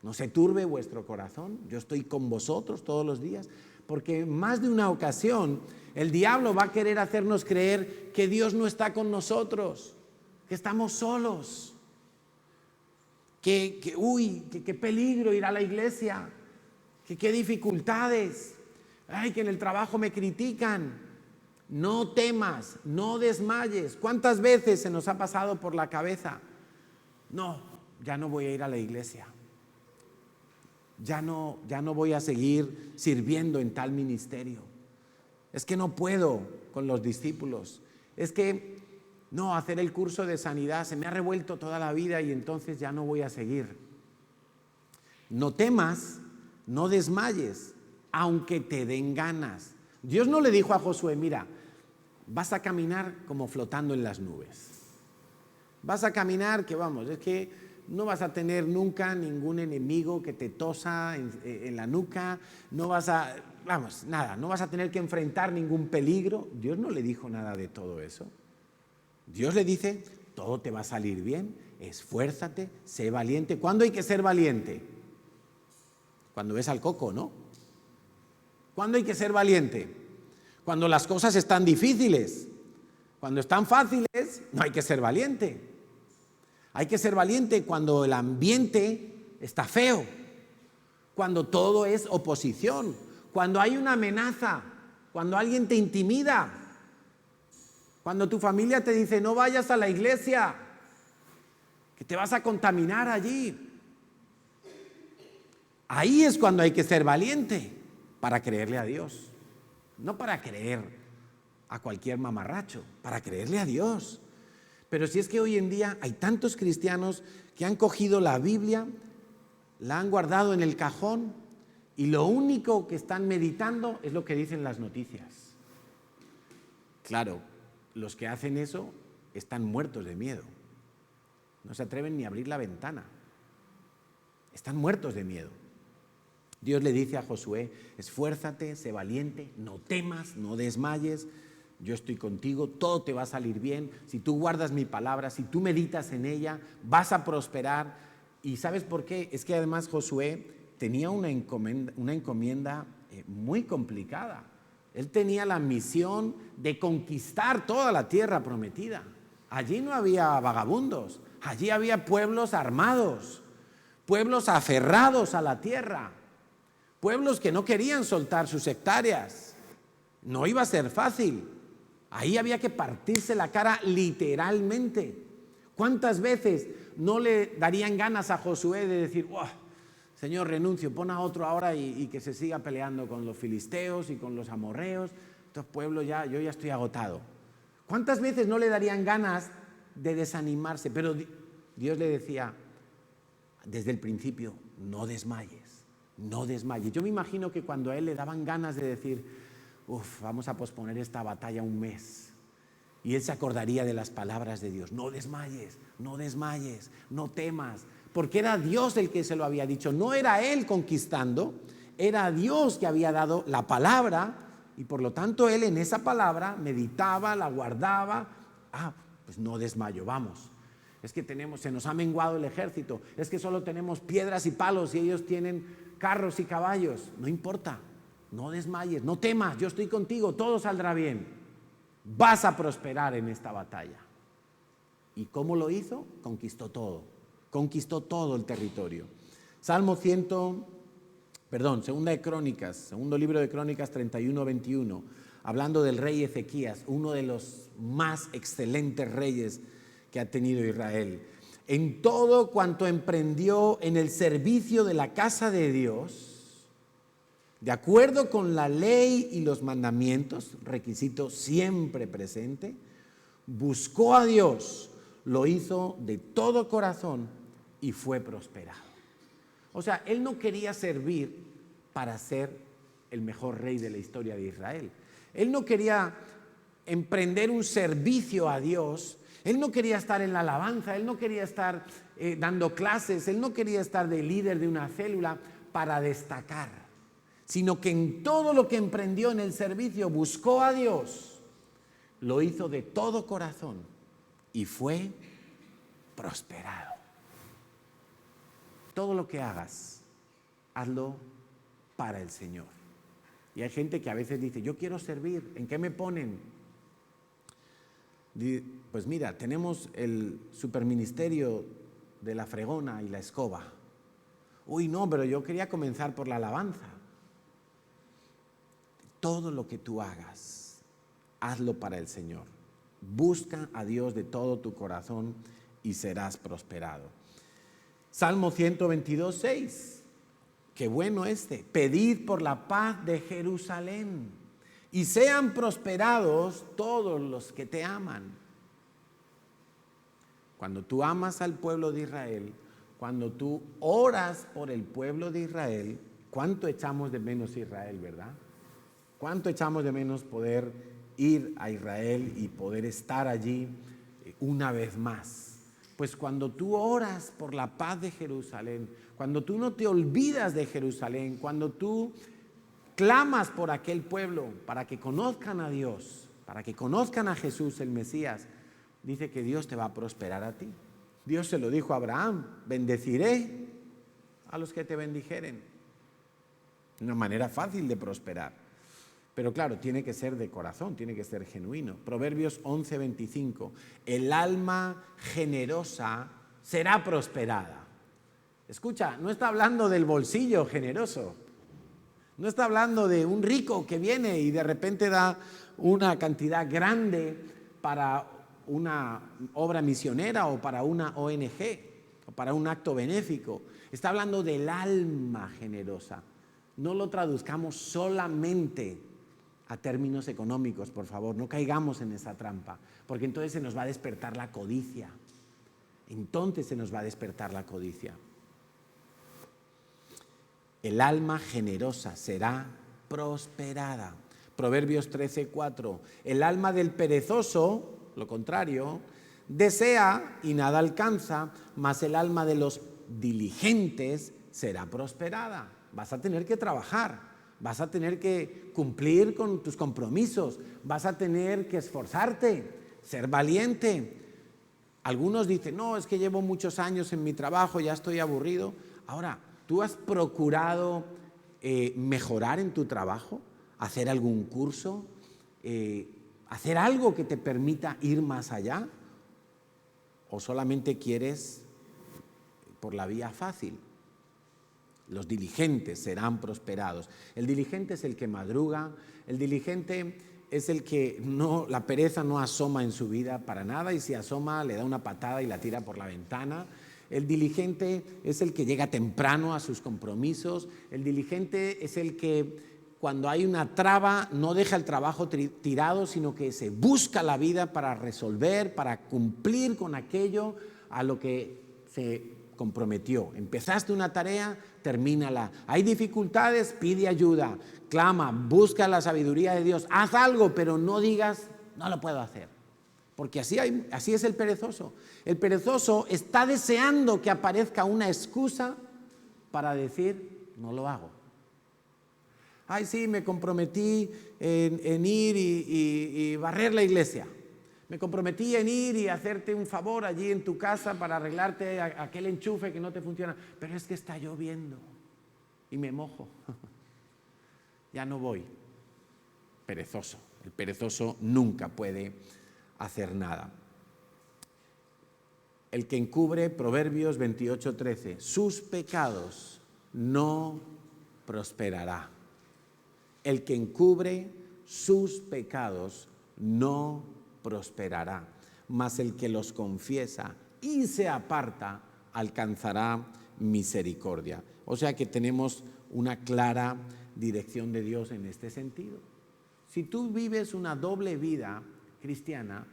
No se turbe vuestro corazón, yo estoy con vosotros todos los días. Porque en más de una ocasión el diablo va a querer hacernos creer que Dios no está con nosotros, que estamos solos, que qué peligro ir a la iglesia, que qué dificultades, ay, que en el trabajo me critican. No temas, no desmayes. ¿Cuántas veces se nos ha pasado por la cabeza? No, ya no voy a ir a la iglesia. Ya no voy a seguir sirviendo en tal ministerio. Es que no puedo con los discípulos. Es que no, hacer el curso de sanidad se me ha revuelto toda la vida y entonces ya no voy a seguir. No temas, no desmayes, aunque te den ganas. Dios no le dijo a Josué, mira, vas a caminar como flotando en las nubes. Vas a caminar que vamos, es que no vas a tener nunca ningún enemigo que te tosa en la nuca, no vas a tener que enfrentar ningún peligro. Dios no le dijo nada de todo eso. Dios le dice, todo te va a salir bien, esfuérzate, sé valiente. ¿Cuándo hay que ser valiente? Cuando ves al coco, ¿no? ¿Cuándo hay que ser valiente? Cuando las cosas están difíciles. Cuando están fáciles, no hay que ser valiente. Hay que ser valiente cuando el ambiente está feo, cuando todo es oposición, cuando hay una amenaza, cuando alguien te intimida, cuando tu familia te dice no vayas a la iglesia, que te vas a contaminar allí. Ahí es cuando hay que ser valiente para creerle a Dios, no para creer a cualquier mamarracho, para creerle a Dios. Pero si es que hoy en día hay tantos cristianos que han cogido la Biblia, la han guardado en el cajón y lo único que están meditando es lo que dicen las noticias. Claro, los que hacen eso están muertos de miedo. No se atreven ni a abrir la ventana. Están muertos de miedo. Dios le dice a Josué, esfuérzate, sé valiente, no temas, no desmayes. Yo estoy contigo, todo te va a salir bien. Si tú guardas mi palabra, si tú meditas en ella, vas a prosperar. ¿Y sabes por qué? Es que además Josué tenía una encomienda muy complicada. Él tenía la misión de conquistar toda la tierra prometida. Allí no había vagabundos, allí había pueblos armados, pueblos aferrados a la tierra, pueblos que no querían soltar sus hectáreas. No iba a ser fácil. Ahí había que partirse la cara literalmente. ¿Cuántas veces no le darían ganas a Josué de decir, Señor, renuncio, pon a otro ahora y que se siga peleando con los filisteos y con los amorreos. Estos pueblos yo ya estoy agotado. ¿Cuántas veces no le darían ganas de desanimarse? Pero Dios le decía desde el principio, no desmayes, no desmayes. Yo me imagino que cuando a él le daban ganas de decir, vamos a posponer esta batalla un mes, y él se acordaría de las palabras de Dios, no desmayes, no desmayes, no temas, porque era Dios el que se lo había dicho, no era él conquistando, era Dios que había dado la palabra, y por lo tanto él en esa palabra meditaba, la guardaba. Pues no desmayo, vamos. Es que se nos ha menguado el ejército, es que solo tenemos piedras y palos y ellos tienen carros y caballos. No importa, no desmayes, no temas, yo estoy contigo, todo saldrá bien. Vas a prosperar en esta batalla. ¿Y cómo lo hizo? Conquistó todo el territorio. Segundo libro de Crónicas 31-21, hablando del rey Ezequías, uno de los más excelentes reyes que ha tenido Israel. En todo cuanto emprendió en el servicio de la casa de Dios, de acuerdo con la ley y los mandamientos, requisito siempre presente, buscó a Dios, lo hizo de todo corazón y fue prosperado. O sea, él no quería servir para ser el mejor rey de la historia de Israel. Él no quería emprender un servicio a Dios. Él no quería estar en la alabanza, él no quería estar dando clases, él no quería estar de líder de una célula para destacar, sino que en todo lo que emprendió en el servicio buscó a Dios, lo hizo de todo corazón y fue prosperado. Todo lo que hagas, hazlo para el Señor. Y hay gente que a veces dice, yo quiero servir, ¿en qué me ponen? Pues mira, tenemos el superministerio de la fregona y la escoba. No, pero yo quería comenzar por la alabanza. Todo lo que tú hagas, hazlo para el Señor. Busca a Dios de todo tu corazón y serás prosperado. Salmo 122:6. Qué bueno pedid por la paz de Jerusalén y sean prosperados todos los que te aman. Cuando tú amas al pueblo de Israel, cuando tú oras por el pueblo de Israel, ¿cuánto echamos de menos Israel, verdad? ¿Cuánto echamos de menos poder ir a Israel y poder estar allí una vez más? Pues cuando tú oras por la paz de Jerusalén, cuando tú no te olvidas de Jerusalén, cuando tú clamas por aquel pueblo para que conozcan a Dios, para que conozcan a Jesús el Mesías, dice que Dios te va a prosperar a ti. Dios se lo dijo a Abraham, bendeciré a los que te bendijeren. Una manera fácil de prosperar. Pero claro, tiene que ser de corazón, tiene que ser genuino. Proverbios 11:25, el alma generosa será prosperada. Escucha, no está hablando del bolsillo generoso. No está hablando de un rico que viene y de repente da una cantidad grande para una obra misionera o para una ONG o para un acto benéfico. Está hablando del alma generosa. No lo traduzcamos solamente a términos económicos, por favor, no caigamos en esa trampa, porque entonces se nos va a despertar la codicia. El alma generosa será prosperada. Proverbios 13:4. El alma del perezoso, lo contrario, desea y nada alcanza, mas el alma de los diligentes será prosperada. Vas a tener que trabajar, vas a tener que cumplir con tus compromisos, vas a tener que esforzarte, ser valiente. Algunos dicen, no, es que llevo muchos años en mi trabajo, ya estoy aburrido. Ahora, ¿tú has procurado mejorar en tu trabajo? ¿Hacer algún curso? ¿Hacer algo que te permita ir más allá? ¿O solamente quieres por la vía fácil? Los diligentes serán prosperados. El diligente es el que madruga, el diligente es el que la pereza no asoma en su vida para nada, y si asoma le da una patada y la tira por la ventana. El diligente es el que llega temprano a sus compromisos. El diligente es el que cuando hay una traba no deja el trabajo tirado, sino que se busca la vida para resolver, para cumplir con aquello a lo que se comprometió. Empezaste una tarea, termínala. Hay dificultades, pide ayuda, clama, busca la sabiduría de Dios. Haz algo, pero no digas, no lo puedo hacer. Porque así es el perezoso. El perezoso está deseando que aparezca una excusa para decir, no lo hago. Ay, sí, me comprometí en ir y barrer la iglesia. Me comprometí en ir y hacerte un favor allí en tu casa para arreglarte aquel enchufe que no te funciona. Pero es que está lloviendo y me mojo. Ya no voy. Perezoso. El perezoso nunca puede hacer nada. El que encubre, Proverbios 28:13, sus pecados no prosperará. El que encubre sus pecados no prosperará, mas el que los confiesa y se aparta alcanzará misericordia. O sea que tenemos una clara dirección de Dios en este sentido. Si tú vives una doble vida cristiana,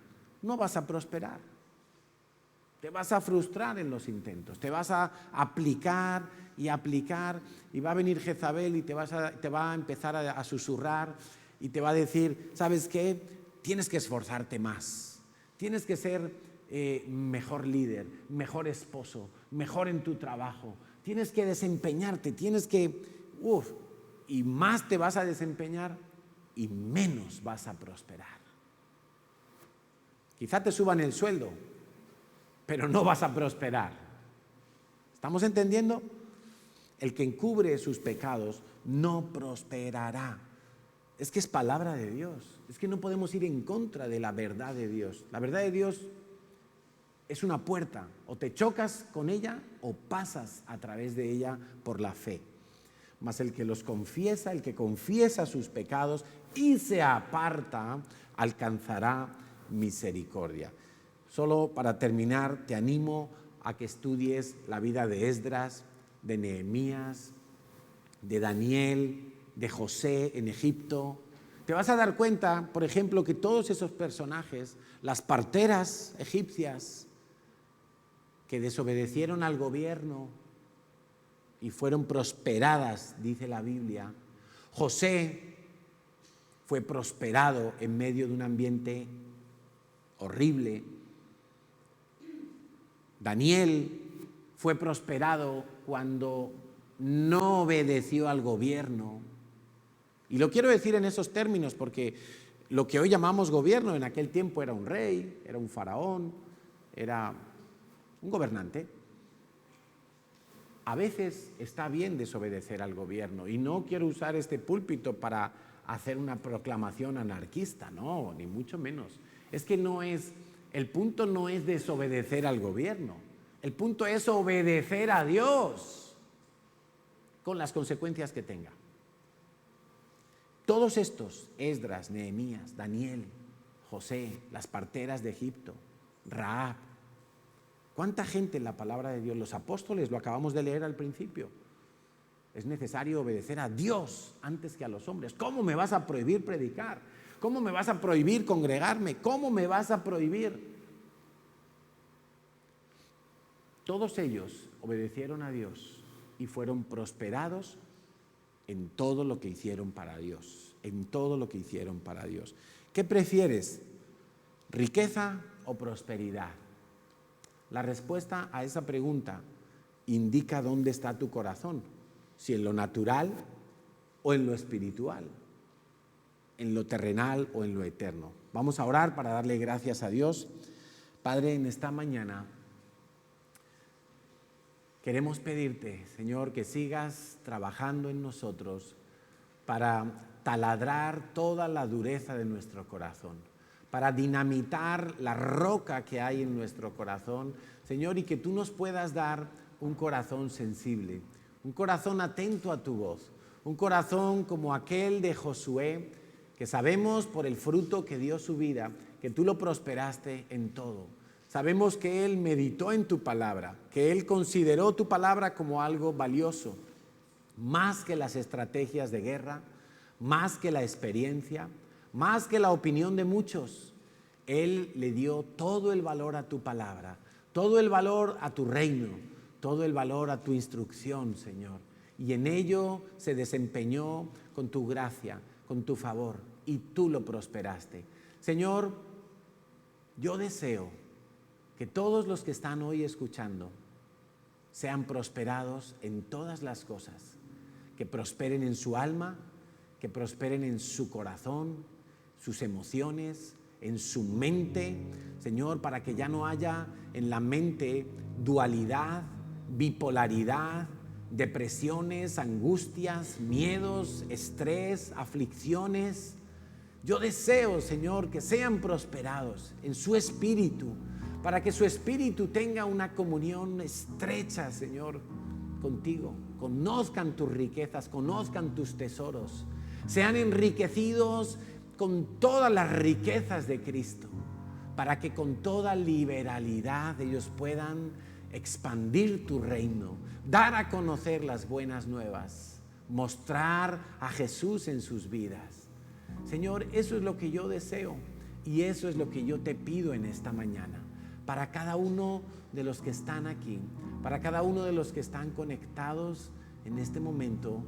no vas a prosperar. Te vas a frustrar en los intentos, te vas a aplicar y va a venir Jezabel y te va a empezar a susurrar y te va a decir, ¿sabes qué? Tienes que esforzarte más, tienes que ser mejor líder, mejor esposo, mejor en tu trabajo, tienes que desempeñarte, y más te vas a desempeñar y menos vas a prosperar. Quizá te suban el sueldo, pero no vas a prosperar. ¿Estamos entendiendo? El que encubre sus pecados no prosperará. Es que es palabra de Dios. Es que no podemos ir en contra de la verdad de Dios. La verdad de Dios es una puerta. O te chocas con ella o pasas a través de ella por la fe. Mas el que los confiesa, el que confiesa sus pecados y se aparta, alcanzará misericordia. Solo para terminar, te animo a que estudies la vida de Esdras, de Nehemías, de Daniel, de José en Egipto. Te vas a dar cuenta, por ejemplo, que todos esos personajes, las parteras egipcias que desobedecieron al gobierno y fueron prosperadas, dice la Biblia. José fue prosperado en medio de un ambiente horrible. Daniel fue prosperado cuando no obedeció al gobierno. Y lo quiero decir en esos términos porque lo que hoy llamamos gobierno en aquel tiempo era un rey, era un faraón, era un gobernante. A veces está bien desobedecer al gobierno y no quiero usar este púlpito para hacer una proclamación anarquista, no, ni mucho menos. Es que el punto no es desobedecer al gobierno, el punto es obedecer a Dios con las consecuencias que tenga. Todos estos, Esdras, Nehemías, Daniel, José, las parteras de Egipto, Rahab, ¿cuánta gente en la palabra de Dios? Los apóstoles, lo acabamos de leer al principio. Es necesario obedecer a Dios antes que a los hombres. ¿Cómo me vas a prohibir predicar? ¿Cómo me vas a prohibir congregarme? ¿Cómo me vas a prohibir? Todos ellos obedecieron a Dios y fueron prosperados en todo lo que hicieron para Dios. En todo lo que hicieron para Dios. ¿Qué prefieres? ¿Riqueza o prosperidad? La respuesta a esa pregunta indica dónde está tu corazón, si en lo natural o en lo espiritual, en lo terrenal o en lo eterno. Vamos a orar para darle gracias a Dios. Padre, en esta mañana queremos pedirte, Señor, que sigas trabajando en nosotros para taladrar toda la dureza de nuestro corazón, para dinamitar la roca que hay en nuestro corazón, Señor, y que tú nos puedas dar un corazón sensible, un corazón atento a tu voz, un corazón como aquel de Josué, que sabemos por el fruto que dio su vida, que tú lo prosperaste en todo. Sabemos que Él meditó en tu palabra, que Él consideró tu palabra como algo valioso, más que las estrategias de guerra, más que la experiencia, más que la opinión de muchos. Él le dio todo el valor a tu palabra, todo el valor a tu reino, todo el valor a tu instrucción, Señor. Y en ello se desempeñó con tu gracia, con tu favor, y tú lo prosperaste. Señor, yo deseo que todos los que están hoy escuchando sean prosperados en todas las cosas, que prosperen en su alma, que prosperen en su corazón, sus emociones, en su mente, Señor, para que ya no haya en la mente dualidad, bipolaridad, depresiones, angustias, miedos, estrés, aflicciones. Yo deseo, Señor, que sean prosperados en su espíritu, para que su espíritu tenga una comunión estrecha, Señor, contigo. Conozcan tus riquezas, conozcan tus tesoros, sean enriquecidos con todas las riquezas de Cristo, para que con toda liberalidad ellos puedan expandir tu reino, dar a conocer las buenas nuevas, mostrar a Jesús en sus vidas. Señor, eso es lo que yo deseo y eso es lo que yo te pido en esta mañana, para cada uno de los que están aquí, para cada uno de los que están conectados en este momento,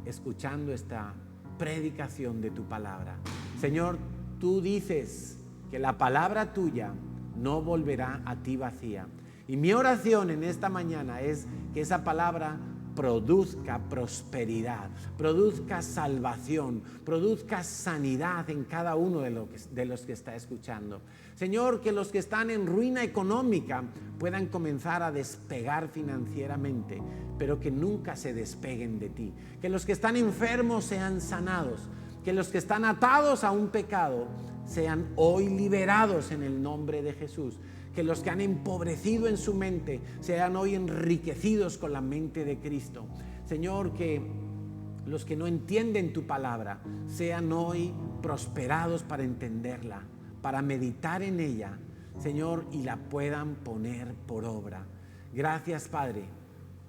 escuchando esta predicación de tu palabra. Señor, tú dices que la palabra tuya no volverá a ti vacía. Y mi oración en esta mañana es que esa palabra produzca prosperidad, produzca salvación, produzca sanidad en cada uno de los que está escuchando. Señor, que los que están en ruina económica puedan comenzar a despegar financieramente, pero que nunca se despeguen de ti. Que los que están enfermos sean sanados, que los que están atados a un pecado sean hoy liberados en el nombre de Jesús. Que los que han empobrecido en su mente sean hoy enriquecidos con la mente de Cristo. Señor, que los que no entienden tu palabra sean hoy prosperados para entenderla, para meditar en ella, Señor, y la puedan poner por obra. Gracias, Padre,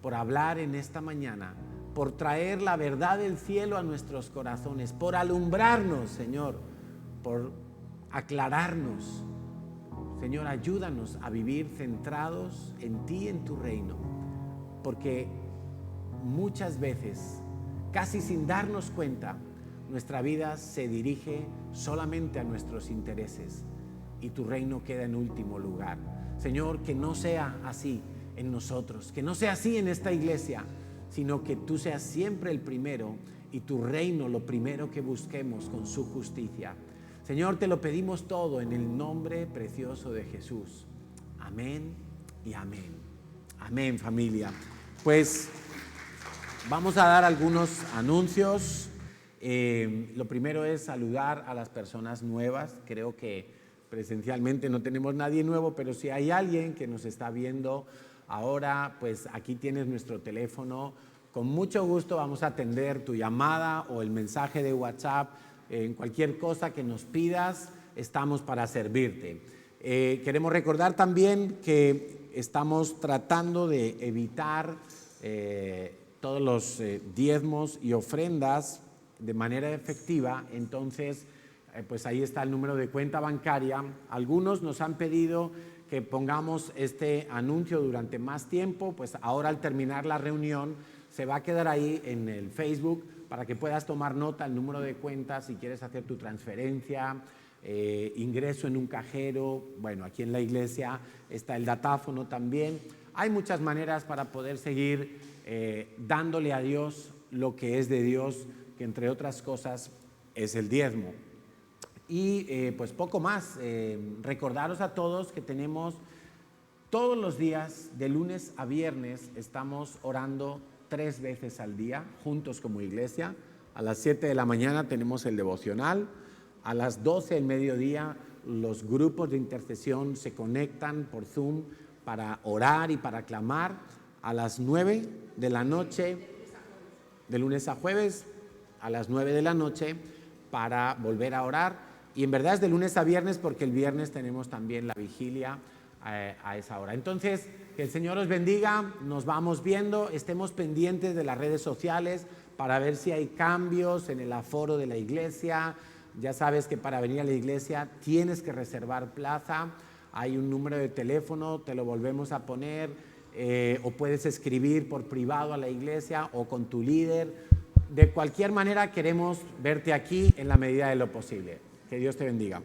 por hablar en esta mañana, por traer la verdad del cielo a nuestros corazones, por alumbrarnos, Señor, por aclararnos. Señor, ayúdanos a vivir centrados en ti, en tu reino, porque muchas veces, casi sin darnos cuenta, nuestra vida se dirige solamente a nuestros intereses y tu reino queda en último lugar. Señor, que no sea así en nosotros, que no sea así en esta iglesia, sino que tú seas siempre el primero y tu reino lo primero que busquemos con su justicia. Señor, te lo pedimos todo en el nombre precioso de Jesús. Amén y amén. Amén, familia. Pues vamos a dar algunos anuncios. Lo primero es saludar a las personas nuevas. Creo que presencialmente no tenemos nadie nuevo, pero si hay alguien que nos está viendo ahora, pues aquí tienes nuestro teléfono. Con mucho gusto vamos a atender tu llamada o el mensaje de WhatsApp. En cualquier cosa que nos pidas, estamos para servirte. Queremos recordar también que estamos tratando de evitar todos los diezmos y ofrendas de manera efectiva. Entonces, pues ahí está el número de cuenta bancaria. Algunos nos han pedido que pongamos este anuncio durante más tiempo, pues ahora al terminar la reunión se va a quedar ahí en el Facebook para que puedas tomar nota el número de cuenta si quieres hacer tu transferencia, ingreso en un cajero. Bueno, aquí en la iglesia está el datáfono también. Hay muchas maneras para poder seguir dándole a Dios lo que es de Dios, que entre otras cosas es el diezmo. Y pues poco más, recordaros a todos que tenemos todos los días, de lunes a viernes, estamos orando 3 veces al día, juntos como iglesia. A las 7 de la mañana tenemos el devocional, a las 12 del mediodía los grupos de intercesión se conectan por Zoom para orar y para clamar. A las 9 de la noche, de lunes a jueves, a las 9 de la noche para volver a orar. Y en verdad es de lunes a viernes porque el viernes tenemos también la vigilia a esa hora. Entonces, que el Señor os bendiga, nos vamos viendo, estemos pendientes de las redes sociales para ver si hay cambios en el aforo de la iglesia. Ya sabes que para venir a la iglesia tienes que reservar plaza, hay un número de teléfono, te lo volvemos a poner, o puedes escribir por privado a la iglesia o con tu líder. De cualquier manera queremos verte aquí en la medida de lo posible. Que Dios te bendiga.